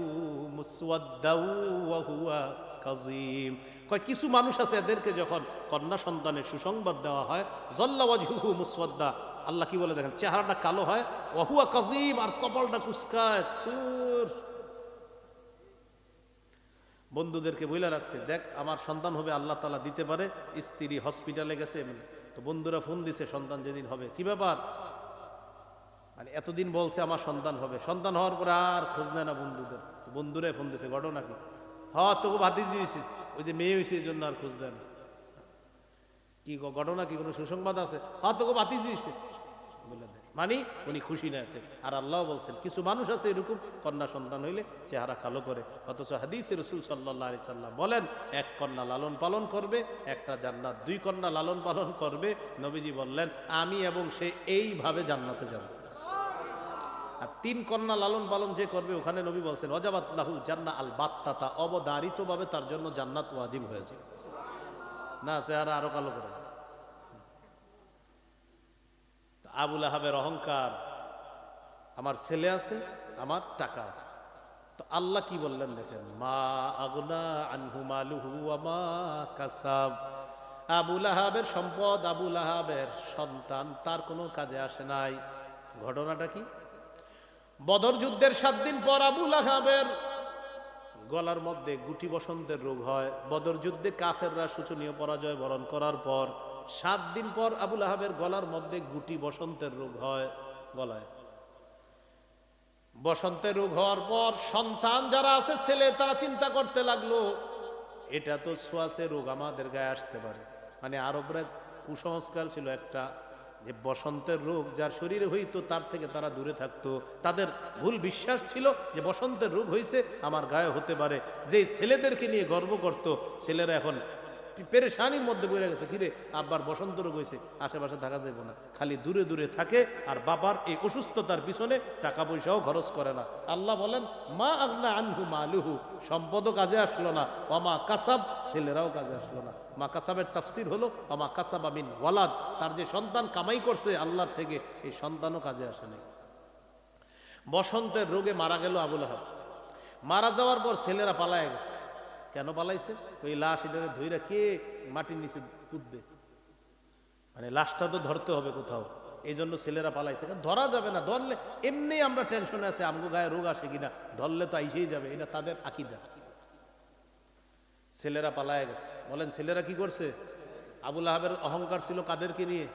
S2: মুসওয়াদ্দাও ওয়া হুয়া কাযীম। কয় কিছু মানুষ আছে এদেরকে যখন কন্যা সন্তানের সুসংবাদ দেওয়া হয়, যাল্লা ওয়াজহুহু মুসওয়াদ্দা, আল্লাহ কি বলে দেখেন, চেহারাটা কালো হয়, ওয়া হুয়া কাযীম, আর কপালটা কুঁচকায়। থুর। বন্ধুদেরকে বইলা রাখছে, দেখ আমার সন্তান হবে, আল্লাহ তাআলা দিতে পারে। স্ত্রী হসপিটালে গেছে, তো বন্ধুরা ফোন দিছে সন্তান যেদিন হবে। কি ব্যাপার? মানে এতদিন বলছে আমার সন্তান হবে, সন্তান হওয়ার পরে আর খোঁজ নেয় না বন্ধুদের। বন্ধুরাই ফোন দিছে, ঘটনা কি? তোকে ভাতিজি হয়েছে, ওই যে মেয়ে হয়েছে, এই জন্য আর খোঁজ দেয় না। কি ঘটনা কি? কোনো সুসংবাদ আছে? তোকে ভাতিজি হয়েছে বলে দেয়, মানে উনি খুশি না এতে। আর আল্লাহ বলছেন কিছু মানুষ আছে এরকম, কন্যা সন্তান হইলে চেহারা কালো করে। অথচ হাদিসে রাসূল সাল্লাল্লাহু আলাইহি সাল্লাম বলেন, 1 কন্যা লালন পালন করবে, একটা জান্নাত। 2 কন্যা লালন পালন করবে, নবীজি বললেন আমি এবং সে এইভাবে জান্নাতে যাবে। আর 3 কন্যা লালন পালন যে করবে, ওখানে নবী বলছেন ওয়াজাবাত লাহুল জান্নাহ আল বাত্তাতা, অবধারিতভাবে তার জন্য জান্নাত ওয়াজিব হয়ে যায়। না চেহারা আরো কালো করে। আবুল আহাবের অহংকার, আমার ছেলে আছে, আমার টাকা আছে। তো আল্লাহ কি বললেন দেখেন, মা আগনা আনহু মালুহু ওয়া মা কাসাব। আবুল আহাবের সম্পদ, আবুল আহাবের সন্তান তার কোনো কাজে আসে নাই। ঘটনাটা কি? বদর যুদ্ধের 7 দিন পর আবুল আহাবের গলার মধ্যে গুটি বসন্তের রোগ হয়। বদর যুদ্ধে কাফেররা শোচনীয় পরাজয় বরণ করার পর 7 দিন পর আবুল আহাবের গলার মধ্যে গুটি বসন্তের রোগ হয়। গলায় বসন্তের রোগ হওয়ার পর সন্তান যারা আছে, ছেলে, তারা চিন্তা করতে লাগলো এটা তো ছোঁয়াচে রোগ, আমাদের গায়ে আসতে পারে। মানে আরবরা কুসংস্কার ছিল একটা, যে বসন্তের রোগ যার শরীরে হইতো তার থেকে তারা দূরে থাকতো। তাদের ভুল বিশ্বাস ছিল যে বসন্তের রোগ হয়েছে আমার গায়ে হতে পারে। যে ছেলেদেরকে নিয়ে গর্ব করত, ছেলেরা এখন পেরেশানির মধ্যে পড়ে গেছে, কিরে আব্বার বসন্ত রোগ হয়েছে, আশেপাশে থাকা যাবে না, খালি দূরে দূরে থাকে আর বাবার এই অসুস্থতার পিছনে টাকা পয়সাও খরচ করে না। আল্লাহ বলেন মা আগনা আনহু মালুহু, সম্পদও কাজে আসলো না, ওমা কাসাব, ছেলেরাও কাজে আসলো না। মা কাসাবের তাফসির হলো ওমা কাসাবা মিন ওয়ালাদ, তার যে সন্তান কামাই করছে আল্লাহর থেকে, এই সন্তানও কাজে আসে নাই। বসন্তের রোগে মারা গেল আবুল আহাব। মারা যাওয়ার পর ছেলেরা পালায় গেছে। কেন পালাইছে? ওই লাশ এটারে ধইরা কে মাটির নিচে পুঁতবে, মানে লাশটা তো ধরতে হবে কোথাও, এই জন্য ছেলেরা পালাইছে। ধরা যাবে না, ধরলে এমনি আমরা টেনশনে আছে আমগো গায়ে রোগ আসে কিনা, ধরলে তো আইসেই যাবে, এটা তাদের আকীদা। ছেলেরা পালায় গেছে। বলেন ছেলেরা কি করছে? আবুল আহাবের অহংকার ছিল কাদেরকে নিয়ে?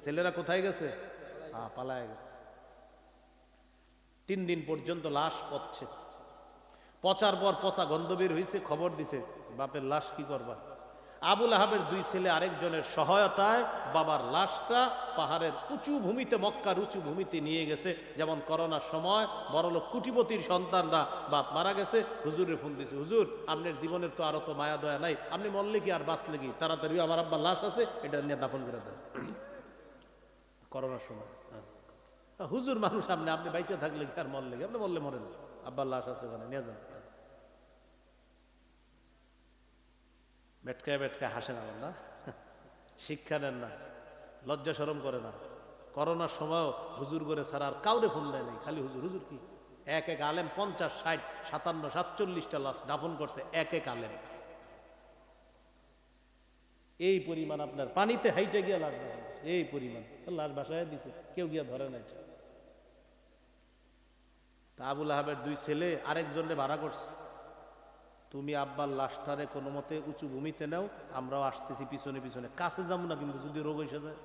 S2: ছেলেরা কোথায় গেছে? হ্যাঁ, পালায় গেছে। 3 দিন পর্যন্ত লাশ পচছে। পচার পর পচা গন্ধ বের হয়েছে, খবর দিছে বাপের লাশ কি করবা। আবুল আহাবের 2 ছেলে আরেকজনের সহায়তায় বাবার লাশটা পাহাড়ের উঁচু ভূমিতে, মক্কার উঁচু ভূমিতে নিয়ে গেছে। যেমন করোনার সময় বড়লোক কুটিপতির সন্তানরা বাপ মারা গেছে, হুজুরে ফোন দিছে, হুজুর আপনার জীবনের তো আরো তো মায়া দয়া নাই, আপনি মরলে কি আর বাঁচলে কি, তাড়াতাড়ি আমার আব্বার লাশ আছে, এটা নিয়ে দাফন করে দেন। করোনার সময় হুজুর মানুষ, আপনি বাইচে থাকলে কি আর মরলে কি, আপনি মরলে মরেন, আব্বার লাশ আছে ওখানে নিয়ে যান। বেটকায় বেটকায় হাসেন আমার না, শিক্ষা নেন না, লজ্জা শরম করে না। করোনার সময়ও হুজুর করে ছাড়া আর কাউরে ফোন দেয় নাই, খালি হুজুর হুজুর কি। এক এক আলেম 50, 60, 57, 47টা লাশ দাফন করছে এক এক আলেম। এই পরিমাণ আপনার পানিতে হাইটে গিয়া লাশ দাফন করছে, এই পরিমাণ লাশ বাসায় দিছে, কেউ গিয়া ধরে নাই। তা আবুল আহাবের 2 ছেলে আরেকজনে ভাড়া করছে, তুমি আব্বার লাশটারে কোনো মতে উঁচু ভূমিতে নাও, আমরাও আসতেছি পিছনে পিছনে, কাছে যাবো না কিন্তু যদি রোগ এসে যায়।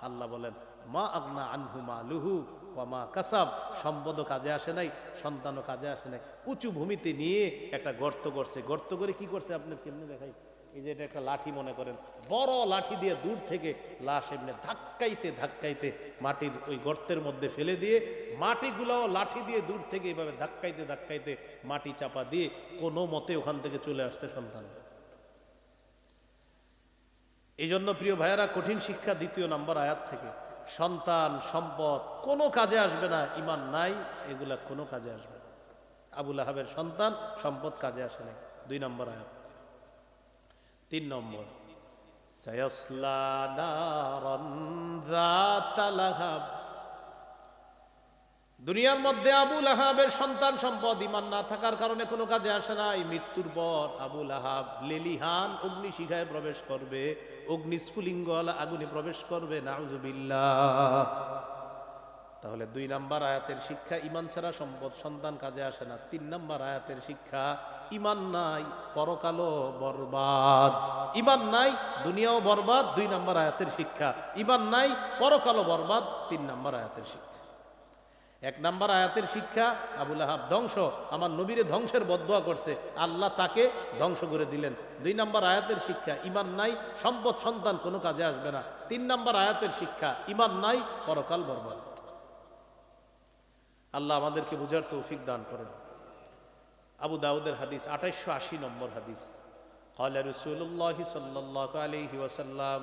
S2: আল্লাহ বলেন মা আগনা আনহু মালুহু ওয়া মা কাসাব, সম্পদও কাজে আসে নাই, সন্তানও কাজে আসে নাই। উঁচু ভূমিতে নিয়ে একটা গর্ত করছে। গর্ত করে কি করছে আপনার কেমনে দেখাই, এই যে এটা একটা লাঠি মনে করেন, বড় লাঠি দিয়ে দূর থেকে লাশ এমনি ধাক্কাইতে ধাক্কাইতে মাটির ওই গর্তের মধ্যে ফেলে দিয়ে, মাটিগুলাও লাঠি দিয়ে দূর থেকে এইভাবে ধাক্কাইতে ধাক্কাইতে মাটি চাপা দিয়ে কোনো মতে ওখান থেকে চলে আসছে সন্তান। এই জন্য প্রিয় ভাইয়েরা, কঠিন শিক্ষা 2 নম্বর আয়াত থেকে, সন্তান সম্পদ কোনো কাজে আসবে না, ইমান নাই, এগুলা কোনো কাজে আসবে না। আবুল আহাবের সন্তান সম্পদ কাজে আসে নাই, 2 নম্বর আয়াত। 3 নম্বর, সায়াসলা নারান যাতা লাহাব। দুনিয়ার মধ্যে আবুল আহাবের সন্তান সম্পদ ইমান না থাকার কারণে কোনো কাজে আসে না। এই মৃত্যুর পর আবুল আহাব লেলিহান অগ্নিশিখায় প্রবেশ করবে, অগ্নিস্ফুলিঙ্গওয়ালা আগুনে প্রবেশ করবে, নাউজুবিল্লাহ। তাহলে 2 নম্বর আয়াতের শিক্ষা, ইমান ছাড়া সম্পদ সন্তান কাজে আসে না। 3 নম্বর আয়াতের শিক্ষা, ইমান নাই পরকালও বরবাদ। ইমান নাই দুনিয়াও বরবাদ, 2 নম্বর আয়াতের শিক্ষা। ইমান নাই পরকালও বরবাদ, 3 নম্বর আয়াতের শিক্ষা। 1 নম্বর আয়াতের শিক্ষা, আবুল আহাব ধ্বংস, আমার নবীরে ধ্বংসের বদদুয়া করছে, আল্লাহ তাকে ধ্বংস করে দিলেন। 2 নম্বর আয়াতের শিক্ষা, ইমান নাই সম্পদ সন্তান কোনো কাজে আসবে না। 3 নম্বর আয়াতের শিক্ষা, ইমান নাই পরকাল বরবাদ। আল্লাহ আমাদেরকে বুঝার তৌফিক দান করেন। আবু দাউদের হাদিস, 2880 নম্বর হাদিস, ক্বালা রাসূলুল্লাহ সাল্লাল্লাহু আলাইহি ওয়াসাল্লাম,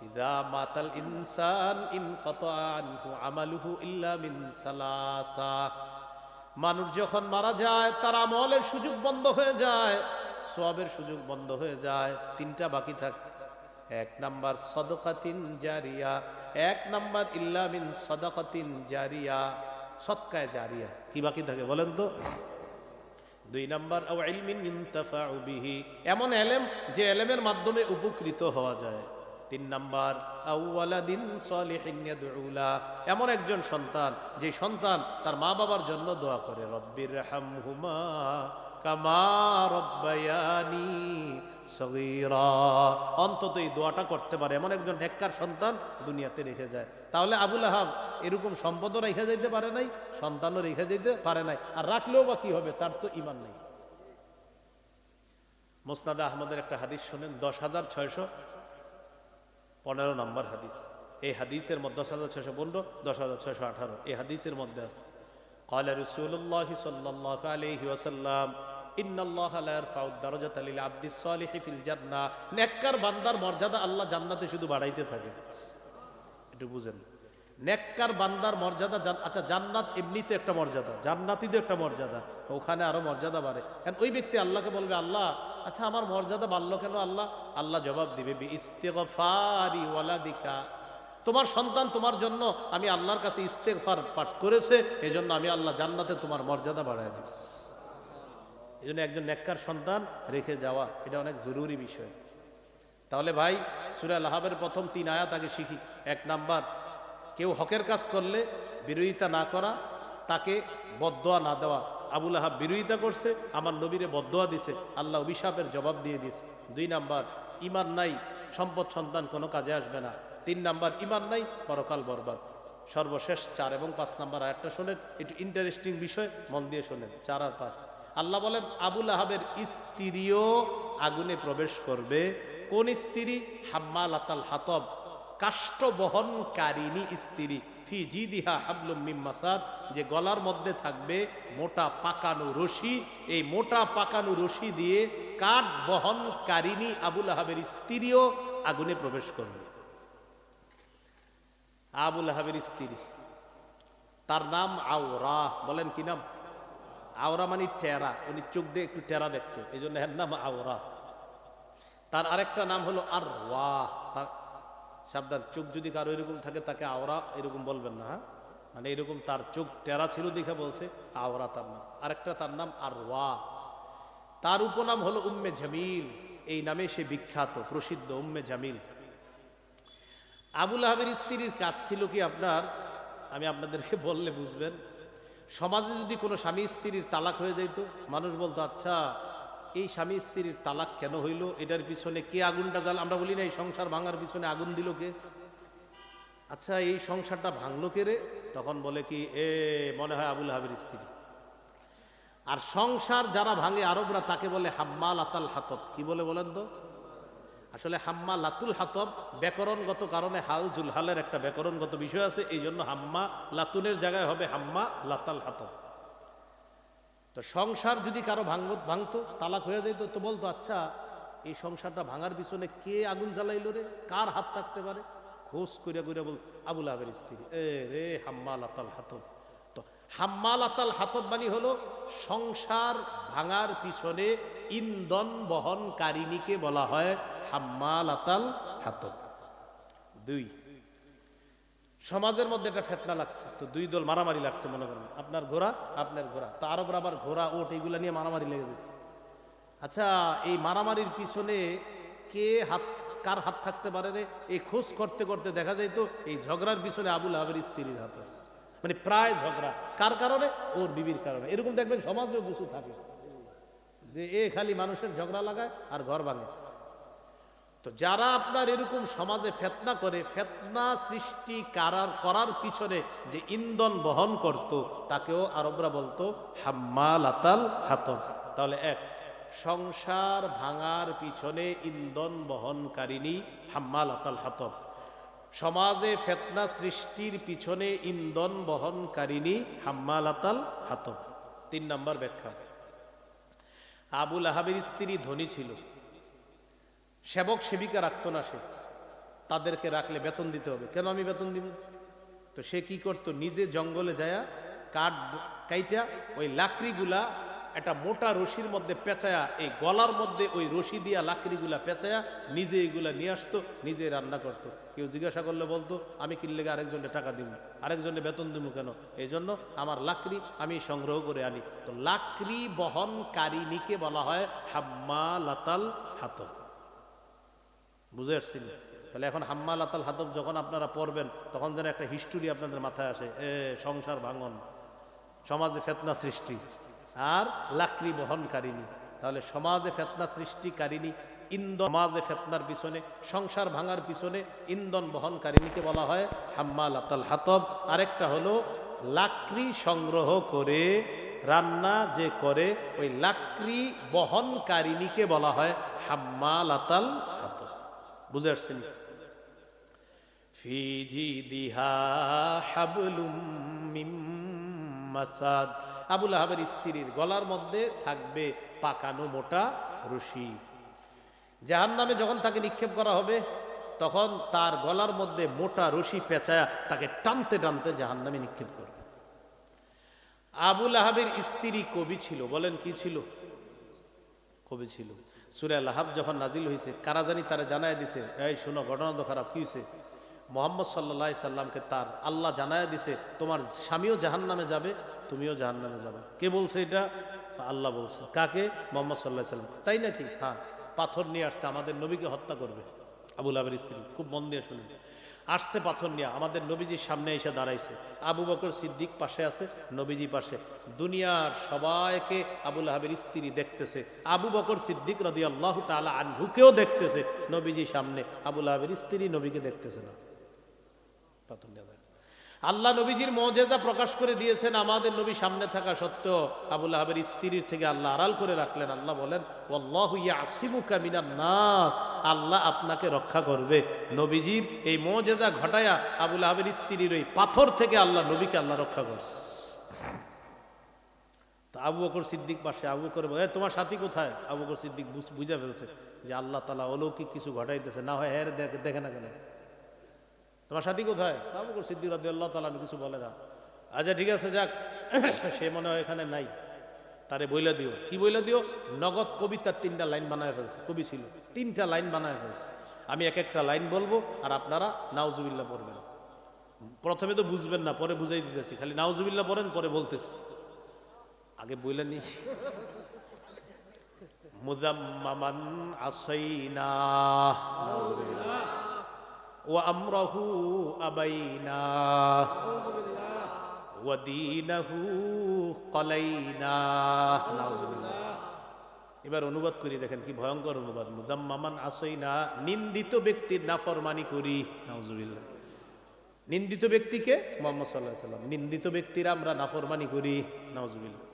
S2: ইযা মাতাল ইনসান ইনকাতা আনহু আমালুহু ইল্লা মিন সালাসা। মানুষ যখন মারা যায় তার আমলের সুযোগ বন্ধ হয়ে যায়, সওয়াবের সুযোগ বন্ধ হয়ে যায়, 3টা বাকি থাকে। 1 নাম্বার সাদাকাতিন জারিয়া, 1 নাম্বার ইল্লা মিন সাদাকাতিন জারিয়া, সদকায়ে জারিয়া। কি বাকি থাকে বলেন তো? 2 নাম্বার আও ইলমিন ইনতাফাউ বিহি, এমন ইলম যে ইলমের মাধ্যমে উপকৃত হওয়া যায়। 3 নাম্বার আও ওয়ালাদিন সালিহিন ইয়াদউ লা, এমন একজন সন্তান যে সন্তান তার মা বাবার জন্য দোয়া করে, রব্বির হামহুমা কামা রব্বায়ানি সগীরা। অন্তত এই দোয়াটা করতে পারে এমন একজন নেককার সন্তান দুনিয়াতে রেখে যায়। তাহলে আবুল আহাব এরকম সম্পদও রেখে যেতে পারে নাই, সন্তানও রেখে যেতে পারে নাই, আর রাখলেও বা কি হবে, তার তো ঈমান নেই। মুসনাদ আহমদের একটা হাদিস শোনেন, 10,600 15 নম্বর হাদিস। এই হাদিসের মধ্যে 10,615, 10,618 এই হাদিসের মধ্যে আছে قال رسول الله صلى الله عليه وسلم ان الله لا يرفع الدرجه للعبد الصالح في الجنه। নেককার বান্দার মর্যাদা আল্লাহ জান্নাতে শুধু বাড়াইতে থাকে। একটু বুঝেন, নেককার বান্দার মর্যাদা। আচ্ছা, জান্নাত এমনিতে একটা মর্যাদা, জান্নাতীদের একটা মর্যাদা, ওখানে আরো মর্যাদা বাড়ে। কারণ ওই ব্যক্তি আল্লাহকে বলবে, আল্লাহ আচ্ছা আমার মর্যাদা বাড়লো কেন আল্লাহ? আল্লাহ জবাব দিবে, বি ইস্তিগফারি ওয়ালাদিকা, তোমার সন্তান তোমার জন্য আমি আল্লাহর কাছে ইস্তেগফার পাঠ করেছে, এজন্য আমি আল্লাহ জান্নাতে তোমার মর্যাদা বাড়ায় দিস। এই জন্য একজন নেককার সন্তান রেখে যাওয়া এটা অনেক জরুরি বিষয়। তাহলে ভাই, সূরা আল-আহজাবের প্রথম 3 আয়াত আগে শিখি। 1 নাম্বার, কেউ হকের কাজ করলে বিরোধিতা না করা, তাকে বদদোয়া না দেওয়া। আবু লাহাব বিরোধিতা করছে, আমার নবীরে বদদোয়া দিছে, আল্লাহ অভিশাপের জবাব দিয়ে দিয়েছে। 2 নাম্বার, ঈমান নাই, সম্পদ সন্তান কোনো কাজে আসবে না। 3 নাম্বার, ঈমান নাই, পরকাল বরবাদ। সর্বশেষ 4 এবং 5 নাম্বার আয়াতটা শোনেন, একটু ইন্টারেস্টিং বিষয়, মন দিয়ে শোনেন। 4 আর 5 আল্লাহ বলেন, আবু লাহাবের স্ত্রীও আগুনে প্রবেশ করবে। কোন স্ত্রী? হাম্মালাতাল হাতব, কাষ্ঠ বহনকারিণী স্ত্রী। ফি জিদিহা হাবলুম মিন মাসাদ, যে গলার মধ্যে থাকবে মোটা পাকানো রশি। এই মোটা পাকানো রশি দিয়ে কাঠ বহনকারিণী আবু লাহাবের স্ত্রীও আগুনে প্রবেশ করবে। আবু লাহাবের স্ত্রী, তার নাম আওরা। বলেন কি নাম? আওরা মানে টেরা, উনি চোখ দিয়ে একটু টেরা দেখতো, এই জন্য এর নাম আওরা। তার আরেকটা নাম হলো আর ওয়াহ। তার সাবধান, চোখ যদি কারো এরকম থাকে তাকে আওরা এরকম বলবেন না, হ্যাঁ? মানে এরকম তার চোখ টেরা ছিল দেখে বলছে আওরা তার নাম। আরেকটা তার নাম আর ওয়াহ। তার উপনাম হলো উম্মে জামিল, এই নামে সে বিখ্যাত প্রসিদ্ধ, উম্মে জামিল। আবু লাহাবের স্ত্রীর কাজ ছিল কি আপনার, আমি আপনাদেরকে বললে বুঝবেন। সমাজে যদি কোনো স্বামী স্ত্রীর তালাক হয়ে যেত, মানুষ বলতো, আচ্ছা এই স্বামী স্ত্রীর তালাক কেন হইল, এটার পিছনে কে আগুনটা জ্বাল? আমরা বলি না এই সংসার ভাঙার পিছনে আগুন দিল কে? আচ্ছা এই সংসারটা ভাঙলো কে রে? তখন বলে কি, মনে হয় আবু লাহাবের স্ত্রী। আর সংসার যারা ভাঙে আরবরা তাকে বলে হাম্মালাতাল হাতব। কি বলে বলেন তো? আসলে হাম্মালাতুল হাতব ব্যাকরণগত কারণে হাল জুলহালের একটা ব্যাকরণগত বিষয় আছে, এই জন্য হাম্মা লাতুনের জায়গায় হবে হাম্মা লাতাল হাতব। তো সংসার যদি কারো ভাঙতো, তালাক হয়ে যেত, তো বলতো, আচ্ছা এই সংসারটা ভাঙার পিছনে কে আগুন জ্বালাইলো রে, কার হাত থাকতে পারে? খোঁজ করিয়া করিয়া বল আবু লাহাবের স্ত্রী। রে হাম্মালাতাল হাতব। তো হাম্মালাতাল হাতব মানে হলো সংসার ভাঙার পিছনে ইন্ধন বহনকারিণীকে বলা হয় হাম্মালাতাল হাতব। 2, সমাজের মধ্যে একটা ফেতনা লাগছে, তো 2 দল মারামারি লাগছে। মনে করেন আপনার ঘোড়া, আপনার ঘোড়া, তো আরবরা আবার ঘোড়া, ওট এইগুলা নিয়ে মারামারি লেগে যেত। আচ্ছা এই মারামারির পিছনে কে হাত, কার হাত থাকতে পারে রে? এই খোঁজ করতে করতে দেখা যায় তো এই ঝগড়ার পিছনে আবু লাহাবের স্ত্রীর হাত আছে। মানে প্রায় ঝগড়া কার কারণে? ওর বিবির কারণে। এরকম দেখবেন সমাজেও কিছু থাকে যে খালি মানুষের ঝগড়া লাগায় আর ঘর ভাঙে। তো যারা আপনার এরকম সমাজে ফেতনা করে, ফেতনা সৃষ্টি করার পিছনে যে ইন্ধন বহন করত, তাকেও আরবরা বলতো হাম্মালাতাল হাতব। তাহলে 1, সংসার ভাঙার পিছনে ইন্ধন বহনকারিণী হাম্মালাতাল হাতব। সমাজে ফেতনা সৃষ্টির পিছনে ইন্ধন বহনকারিণী হাম্মালাতাল হাতব। 3 নম্বর ব্যাখ্যা, আবু লাহাবের স্ত্রী ধনী ছিল, সেবক সেবিকা রাখতো না সে, তাদেরকে রাখলে বেতন দিতে হবে। কেন আমি বেতন দিব? তো সে কি করতো, নিজে জঙ্গলে যায় কাঠ কাইটা ওই লাকড়িগুলা একটা মোটা রশির মধ্যে পেঁচায়া, এই গলার মধ্যে ওই রশি দিয়া লাকড়িগুলা পেঁচায়া নিজে এগুলা নিয়ে আসতো, নিজে রান্না করতো। কেউ জিজ্ঞাসা করলে বলতো, আমি কিনলে আরেকজনের টাকা দিব, আরেকজনের বেতন দিব কেন? এই জন্য আমার লাকড়ি আমি সংগ্রহ করে আনি। তো লাকড়ি বহনকারিণীকে বলা হয় হাম্মালাতাল হাতব। বুঝে আসছিল? তাহলে এখন হাম্মালাতাল হাতব যখন আপনারা পড়বেন, তখন যেন একটা হিস্টোরি আপনাদের মাথায় আসে। সংসার ভাঙন, সমাজে ফেতনা সৃষ্টি, আর লাকড়ি বহনকারিণী। তাহলে সমাজে ফেতনা সৃষ্টিকারিণী ইন্ধন, সমাজে ফেতনার পিছনে, সংসার ভাঙার পিছনে ইন্ধন বহনকারিণীকে বলা হয় হাম্মালাতাল হাতব। আরেকটা হলো লাকড়ি সংগ্রহ করে রান্না যে করে, ওই লাকড়ি বহনকারিণীকে বলা হয় হাম্মালাতাল হাতব। বুঝে আসছেন? ফি জিদিহা হাবলুম মিন মাসাদ। আবু লাহাবের স্ত্রীর গলার মধ্যে থাকবে পাকানো মোটা রশি। জাহান্নামে যখন তাকে নিক্ষেপ করা হবে তখন তার গলার মধ্যে মোটা রশি পেঁচায়া তাকে টানতে টানতে জাহান্নামে নিক্ষেপ করবে। আবু লাহাবের স্ত্রী কবি ছিল। বলেন কি ছিল? কবি ছিল। সূরা লাহাব যখন নাজিল হয়েছে কারা জানি তারা জানায় দিছে, এই শোনো ঘটনা তো খারাপ, কি হয়েছে? মুহাম্মদ সাল্লাল্লাহু আলাইহি সাল্লামকে তার আল্লাহ জানায় দিছে তোমার স্বামীও জাহান্নামে যাবে, তুমিও জাহান্নামে যাবে। কে বলছে এটা? আল্লাহ বলছে। কাকে? মুহাম্মদ সাল্লাল্লাহু আলাইহি সাল্লাম। তাই নাকি? হ্যাঁ, পাথর নিয়ে আসছে আমাদের নবীকে হত্যা করবে। আবু লাহাবের স্ত্রী, খুব মন দিয়ে শুনুন, আসছে পাথর নিয়ে আমাদের নবীজির সামনে এসে দাঁড়াইছে। আবু বকর সিদ্দিক পাশে আছে, নবীজি পাশে। দুনিয়ার সবাইকে আবু লাহাবের স্ত্রী দেখতেছে, আবু বকর সিদ্দিক রাদিয়াল্লাহু তাআলা আনহুকেও দেখতেছে। নবীজি সামনে, আবু লাহাবের স্ত্রী নবীকে দেখতেছে না। পাথর নিয়ে আল্লাহ নবীজির মুজিজা প্রকাশ করে দিয়েছেন, আমাদের নবী সামনে থাকা সত্ত্বেও আবু লাহাবের স্ত্রীর থেকে আল্লাহ আড়াল করে রাখলেন। আল্লাহ বলেন ওয়াল্লাহু ইয়াসিমুকা মিনান নাস, আল্লাহ আপনাকে রক্ষা করবে। নবীজির এই মুজিজা ঘটায়া আবু লাহাবের স্ত্রীর ওই পাথর থেকে আল্লাহ নবীকে আল্লাহ রক্ষা করছে। তো আবু বকর সিদ্দিক পাশে, আবু বকর বলে তোমার সাথী কোথায়? আবু বকর সিদ্দিক বুঝে ফেলছে যে আল্লাহ তাআলা অলৌকিক কিছু ঘটাইতেছে, না হয় এর দেখে না কেন, তোমার সাথী কোথায়? আবু বকর সিদ্দিক রাদিয়াল্লাহু তাআলা কিছু বলে না। আচ্ছা ঠিক আছে, যাক, সে মনে হয় এখানে নাই, তারে বইলা দিও। কি বইলা দিও? নগদ কবিতার 3টা লাইন বানায় ফেলছে। কবি ছিল, 3টা লাইন বানায় ফেলছে। আমি এক একটা লাইন বলবো আর আপনারা নাউজুবিল্লাহ পড়বেন। প্রথমে তো বুঝবেন না, পরে বুঝাই দিতেছি। খালি নাউজুবিল্লাহ পড়েন, পরে বলতেছি। আগে বইলা নি। মুযাম্মামান আসাইনা নাউজুবিল্লাহ ওয়া আমরাহু আবাইনা ওয়া দীনাহু ক্বালাইনা নাউজুবিল্লাহ। এবার অনুবাদ করি, দেখেন কি ভয়ঙ্কর অনুবাদ। মুযাম্মামান আসাইনা, নিন্দিত ব্যক্তির নাফরমানি করি। নাউজুবিল্লাহ। নিন্দিত ব্যক্তিকে মুহাম্মদ সাল্লাল্লাহু আলাইহি সাল্লাম, নিন্দিত ব্যক্তির আমরা নাফরমানি করি। নাউজুবিল্লাহ।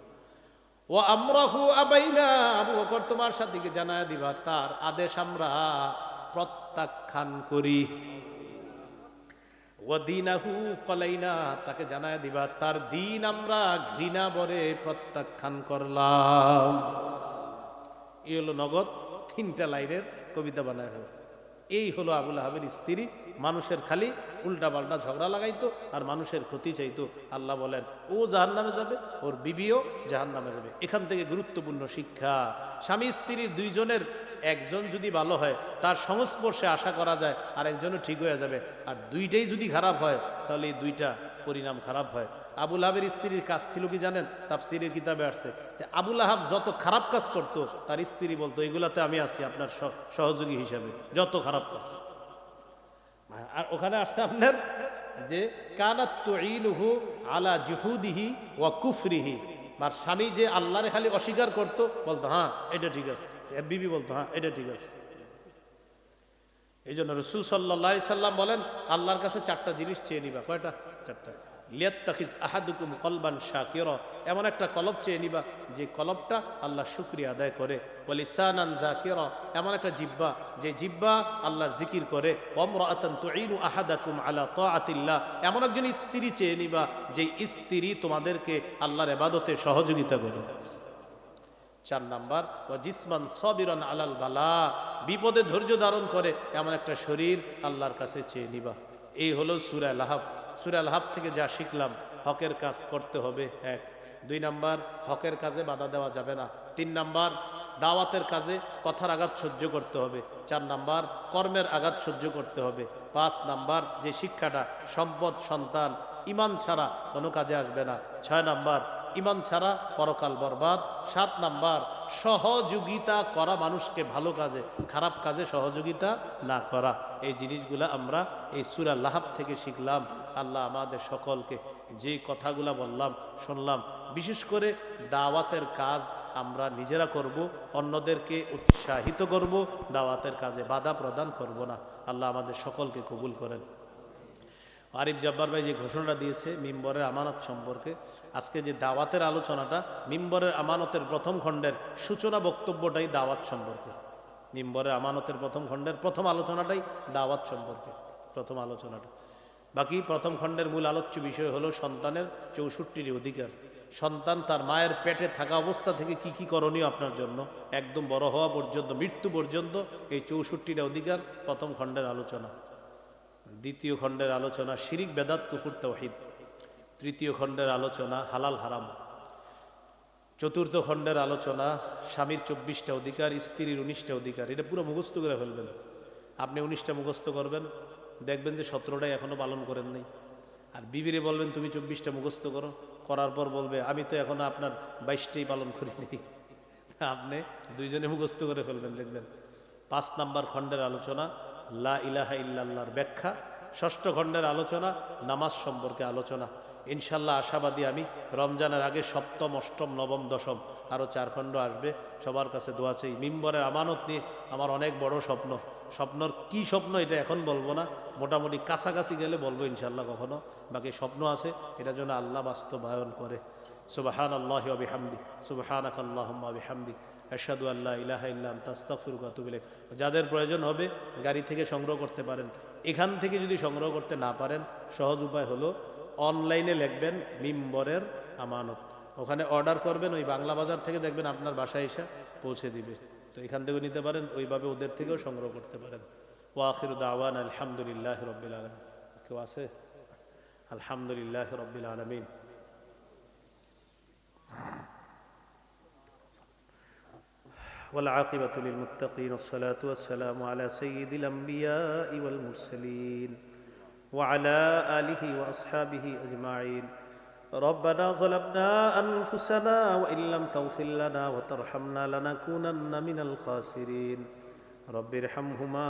S2: ওয়া আমরাহু আবাইনা, আবু বকর তোমার সাথীকে জানায় দিবা তার আদেশ আমরা প্রত্যাখ্যান করি। ওয়া দীনাহু ক্বালাইনা, তাকে জানায় দিবা তার দিন আমরা ঘৃণা ভরে প্রত্যাখ্যান করলাম। এই হলো নগদ 3টা লাইনের কবিতা বানায় ফেলছে। এই হলো আবু লাহাবের স্ত্রী। মানুষের খালি উল্টা পাল্টা ঝগড়া লাগাইতো আর মানুষের ক্ষতি চাইতো। আল্লাহ বলেন ও জাহান্নামে যাবে, ওর বিবিও জাহান্নামে যাবে। এখান থেকে গুরুত্বপূর্ণ শিক্ষা, স্বামী স্ত্রীর দুইজনের একজন যদি ভালো হয় তার সংস্পর্শে আশা করা যায় আর একজনও ঠিক হয়ে যাবে। আর দুইটাই যদি খারাপ হয় তাহলে এই দুইটা পরিণাম খারাপ হয়। আবু লাহাবের স্ত্রীর কাজ ছিল কি জানেন? তাফসীরের কিতাবে আসছে যে আবু লাহাব যত খারাপ কাজ করত তার স্ত্রী বলতো এগুলাতে আমি আছি আপনার সহযোগী হিসাবে, যত খারাপ কাজ। আর ওখানে আসছে আপনার যে কানাত তুঈনুহু আলা জুহুদিহি ওয়া কুফরিহি, আর স্বামী যে আল্লাহরে খালি অস্বীকার করতো, বলতো হ্যাঁ এটা ঠিক আছে, বিবি বলতো হ্যাঁ এটা ঠিক আছে। এই জন্য রাসূল সাল্লাল্লাহু আলাইহি সাল্লাম বলেন আল্লাহর কাছে 4টা জিনিস চেয়ে নিবা। কয়টা? 4টা। লিয়াত্তাখিজ আহাদুকুম কলবান শাকিরা, এমন একটা কলব চেয়ে নিবা যে কলবটা আল্লাহর শুকরিয়া আদায় করে। ওয়া লিসানান যাকিরা, এমন একটা জিহ্বা যে জিহ্বা আল্লাহর জিকির করে। ওয়া ইমরাআতান তুঈনু আহাদাকুম আলা তাআতিল্লাহ, এমন একজন স্ত্রী চেয়ে নিবা যে স্ত্রী তোমাদেরকে আল্লাহর ইবাদতে সহযোগিতা করে। 4 নাম্বার ওয়া জিসমান সাবিরান আলাল বালা, বিপদে ধৈর্য ধারণ করে এমন একটা শরীর আল্লাহর কাছে চেয়ে নিবা। এই হলো সূরা লাহাব। সূরা লাহাব থেকে যা শিখলাম, হকের কাজ করতে হবে 1। 2 নাম্বার, হকের কাজে বাধা দেওয়া যাবে না। 3 নাম্বার, দাওয়াতের কাজে কথার আঘাত সহ্য করতে হবে। 4 নাম্বার, কর্মের আঘাত সহ্য করতে হবে। 5 নাম্বার যে শিক্ষাটা, সম্পদ সন্তান ঈমান ছাড়া কোনো কাজে আসবে না। 6 নাম্বার, ঈমান ছাড়া পরকাল বরবাদ। 7 নাম্বার, সহযোগিতা করা মানুষকে ভালো কাজে, খারাপ কাজে সহযোগিতা না করা। এই জিনিসগুলা আমরা এই সূরা লাহাব থেকে শিখলাম। আল্লাহ আমাদের সকলকে যে কথাগুলা বললাম শুনলাম, বিশেষ করে দাওয়াতের কাজ আমরা নিজেরা করব, অন্যদেরকে উৎসাহিত করব, দাওয়াতের কাজে বাধা প্রদান করব না। আল্লাহ আমাদের সকলকে কবুল করেন। আরিফ জব্বার ভাই যে ঘোষণাটা দিয়েছে মিম্বরের আমানত সম্পর্কে, আজকে যে দাওয়াতের আলোচনাটা, মিম্বরের আমানতের প্রথম খণ্ডের সূচনা বক্তব্যটাই দাওয়াত সম্পর্কে। মিম্বরের আমানতের প্রথম খণ্ডের প্রথম আলোচনাটাই দাওয়াত সম্পর্কে। প্রথম আলোচনাটা। বাকি প্রথম খণ্ডের মূল আলোচ্য বিষয় হলো সন্তানের 64টি অধিকার। সন্তান তার মায়ের পেটে থাকা অবস্থা থেকে কি কি করণীয় আপনার জন্য, একদম বড় হওয়া পর্যন্ত, মৃত্যু পর্যন্ত, এই 64টা অধিকার প্রথম খণ্ডের আলোচনা। দ্বিতীয় খণ্ডের আলোচনা শিরিক, বেদাত, কুফর, তাওহীদ। তৃতীয় খণ্ডের আলোচনা হালাল হারাম। চতুর্থ খণ্ডের আলোচনা স্বামীর 24টা অধিকার, স্ত্রীর 19টা অধিকার। এটা পুরো মুখস্থ করে ফেলবেন। আপনি 19টা মুখস্থ করবেন, দেখবেন যে 17টাই এখনো পালন করেন নাই। আর বিবিরে বলবেন তুমি 24টা মুখস্থ করো, করার পর বলবে আমি তো এখনো আপনার 22টাই পালন করিনি। আপনি দুইজনে মুখস্থ করে ফেলবেন, দেখবেন। 5 নাম্বার খণ্ডের আলোচনা লা ইলাহা ইল্লাল্লাহর ব্যাখ্যা। ষষ্ঠ খণ্ডের আলোচনা নামাজ সম্পর্কে আলোচনা। ইনশাল্লাহ আশাবাদী আমি রমজানের আগে সপ্তম, অষ্টম, নবম, দশম আরও 4 খণ্ড আসবে। সবার কাছে দোয়া চাই। মিম্বরের আমানত নিয়ে আমার অনেক বড় স্বপ্ন। স্বপ্নর কি স্বপ্ন এটা এখন বলবো না, মোটামুটি কাছাকাছি গেলে বলবো ইনশাল্লাহ কখনো। বাকি স্বপ্ন আছে, এটা যেন আল্লাহ বাস্তবায়ন করে। সুবহানাল্লাহি ওয়া বিহামদি, সুবহানাকাল্লাহুম্মা ওয়া বিহামদিক, আশহাদু আল্লা ইলাহা ইল্লা আনতা আস্তাগফিরুকা ওয়া আতুবু ইলাইক। যাদের প্রয়োজন হবে গাড়ি থেকে সংগ্রহ করতে পারেন। এখান থেকে যদি সংগ্রহ করতে না পারেন, সহজ উপায় হলো অনলাইনে লিখবেন মিম্বরের আমানত, ওখানে অর্ডার করবেন, ওই বাংলা বাজার থেকে দেখবেন আপনার বাসায় এসে পৌঁছে দিবে। তো এখান থেকেও নিতে পারেন, ওইভাবে ওদের থেকেও সংগ্রহ করতে পারেন। ওয়া আখিরু দাওয়ানা আলহামদুলিল্লাহি রাব্বিল আলামিন। কেউ আছে? আলহামদুলিল্লাহি রাব্বিল আলামিন। والعاقبة للمتقين والصلاة والسلام على سيد الأنبياء والمرسلين وعلى آله وأصحابه أجمعين. ربنا ظلمنا أنفسنا وإن لم تغفر لنا وترحمنا لنكونن من الخاسرين. رب ارحمهما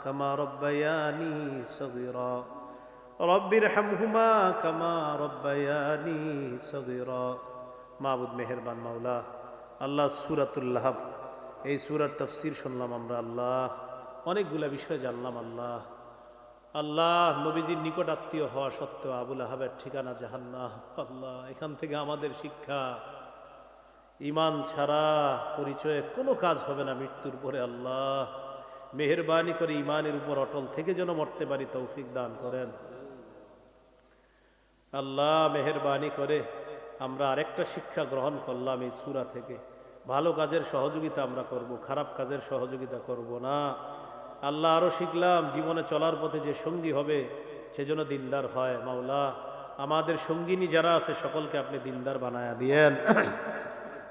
S2: كما ربياني صغيرا. رب ارحمهما كما ربياني صغيرا. মাবুদ মেহেরবান মাওলা আল্লাহ, সূরাতুল লাহব, এই সূরার তাফসীর শুনলাম আমরা আল্লাহ, অনেকগুলা বিষয় জানলাম আল্লাহ। আল্লাহ, নবীজির নিকট আত্মীয় হওয়া সত্ত্বেও আবু লাহাবের ঠিকানা জাহান্নাম। আল্লাহ, এখান থেকে আমাদের শিক্ষা, ঈমান ছাড়া পরিচয়ে কোনো কাজ হবে না মৃত্যুর পরে। আল্লাহ, মেহেরবানি করে ঈমানের উপর অটল থেকে যেন মরতে পারি তৌফিক দান করেন। আল্লাহ, মেহেরবানি করে আমরা আরেকটা শিক্ষা গ্রহণ করলাম এই সূরা থেকে। ভালো কাজের সহযোগিতা আমরা করব, খারাপ কাজের সহযোগিতা করব না। আল্লাহ, আরও শিখলাম জীবনে চলার পথে যে সঙ্গী হবে সেজন্য দিনদার হয়। মাওলা, আমাদের সঙ্গিনী যারা আছে সকলকে আপনি দিনদার বানায়া দিয়েন।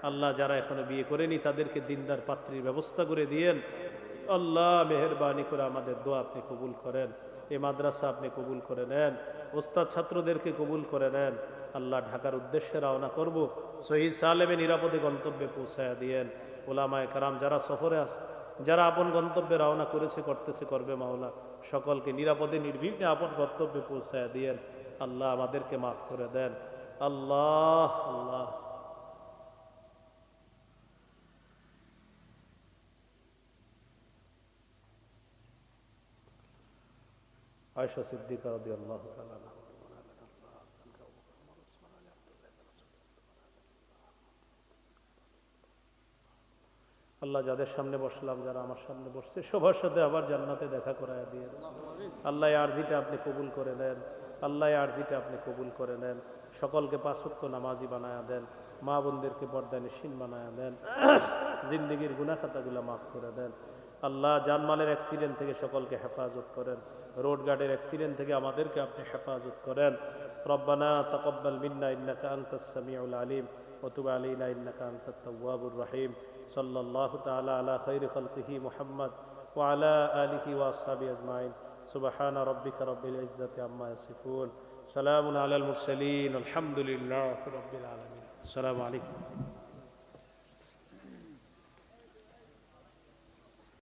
S2: আল্লাহ, যারা এখনো বিয়ে করেনি তাদেরকে দিনদার পাত্রীর ব্যবস্থা করে দিয়েন। আল্লাহ, মেহেরবানি করে আমাদের দোয়া আপনি কবুল করেন। এই মাদ্রাসা আপনি কবুল করে নেন, ওস্তাদ ছাত্রদেরকে কবুল করে নেন। আল্লাহ, ঢাকার উদ্দেশ্যে রওনা করব, সহি সালেমে নিরাপদে গন্তব্যে পৌঁছায়া দিয়েন। ওলামায়ে কেরাম যারা সফরে আছে, যারা আপন গন্তব্যে রওনা করেছে, করতেছে, করবে, মাওলা সকলকে নিরাপদে নির্বিঘ্নে আপন গন্তব্যে পৌঁছায়া দিয়েন। আল্লাহ, আমাদেরকে মাফ করে দেন। আল্লাহ আল্লাহ আয়েশা সিদ্দিকা রাদিয়াল্লাহু তাআলা আনহা। আল্লাহ, যাদের সামনে বসলাম, যারা আমার সামনে বসছে, সবার সাথে আবার জান্নাতে দেখা করায় দিয়ে আল্লাহ, এই আরজিটা আপনি কবুল করে নেন। আল্লাহ, এই আরজিটা আপনি কবুল করে নেন। সকলকে 5 ওয়াক্ত নামাজি বানায়া দেন, মা বোনদেরকে পর্দানিশীন বানায়া দেন, জিন্দেগির গুনাহ খাতাগুলো মাফ করে দেন। আল্লাহ, জানমালের অ্যাক্সিডেন্ট থেকে সকলকে হেফাজত করেন, রোড গার্ডের অ্যাক্সিডেন্ট থেকে আমাদেরকে আপনি হেফাজত করেন। রব্বানা তাকাব্বাল মিন্না ইন্নাকা আনতাস সামিউল আলিম ওয়া তুব আলাইনা ইন্নাকা আনতাত তাওয়াবুর রহিম। সাল্লাল্লাহু তাআলা আলা খাইরি খালকিহি মুহাম্মদ ওয়া আলা আলিহি ওয়া আসহাবিহি আজমাইন। সুবহানা রাব্বিকা রাব্বিল ইজ্জাতি আম্মা ইয়াসিফুন, সালামুন আলাল মুরসালিন, আলহামদুলিল্লাহি রাব্বিল আলামিন। আসসালামু আলাইকুম।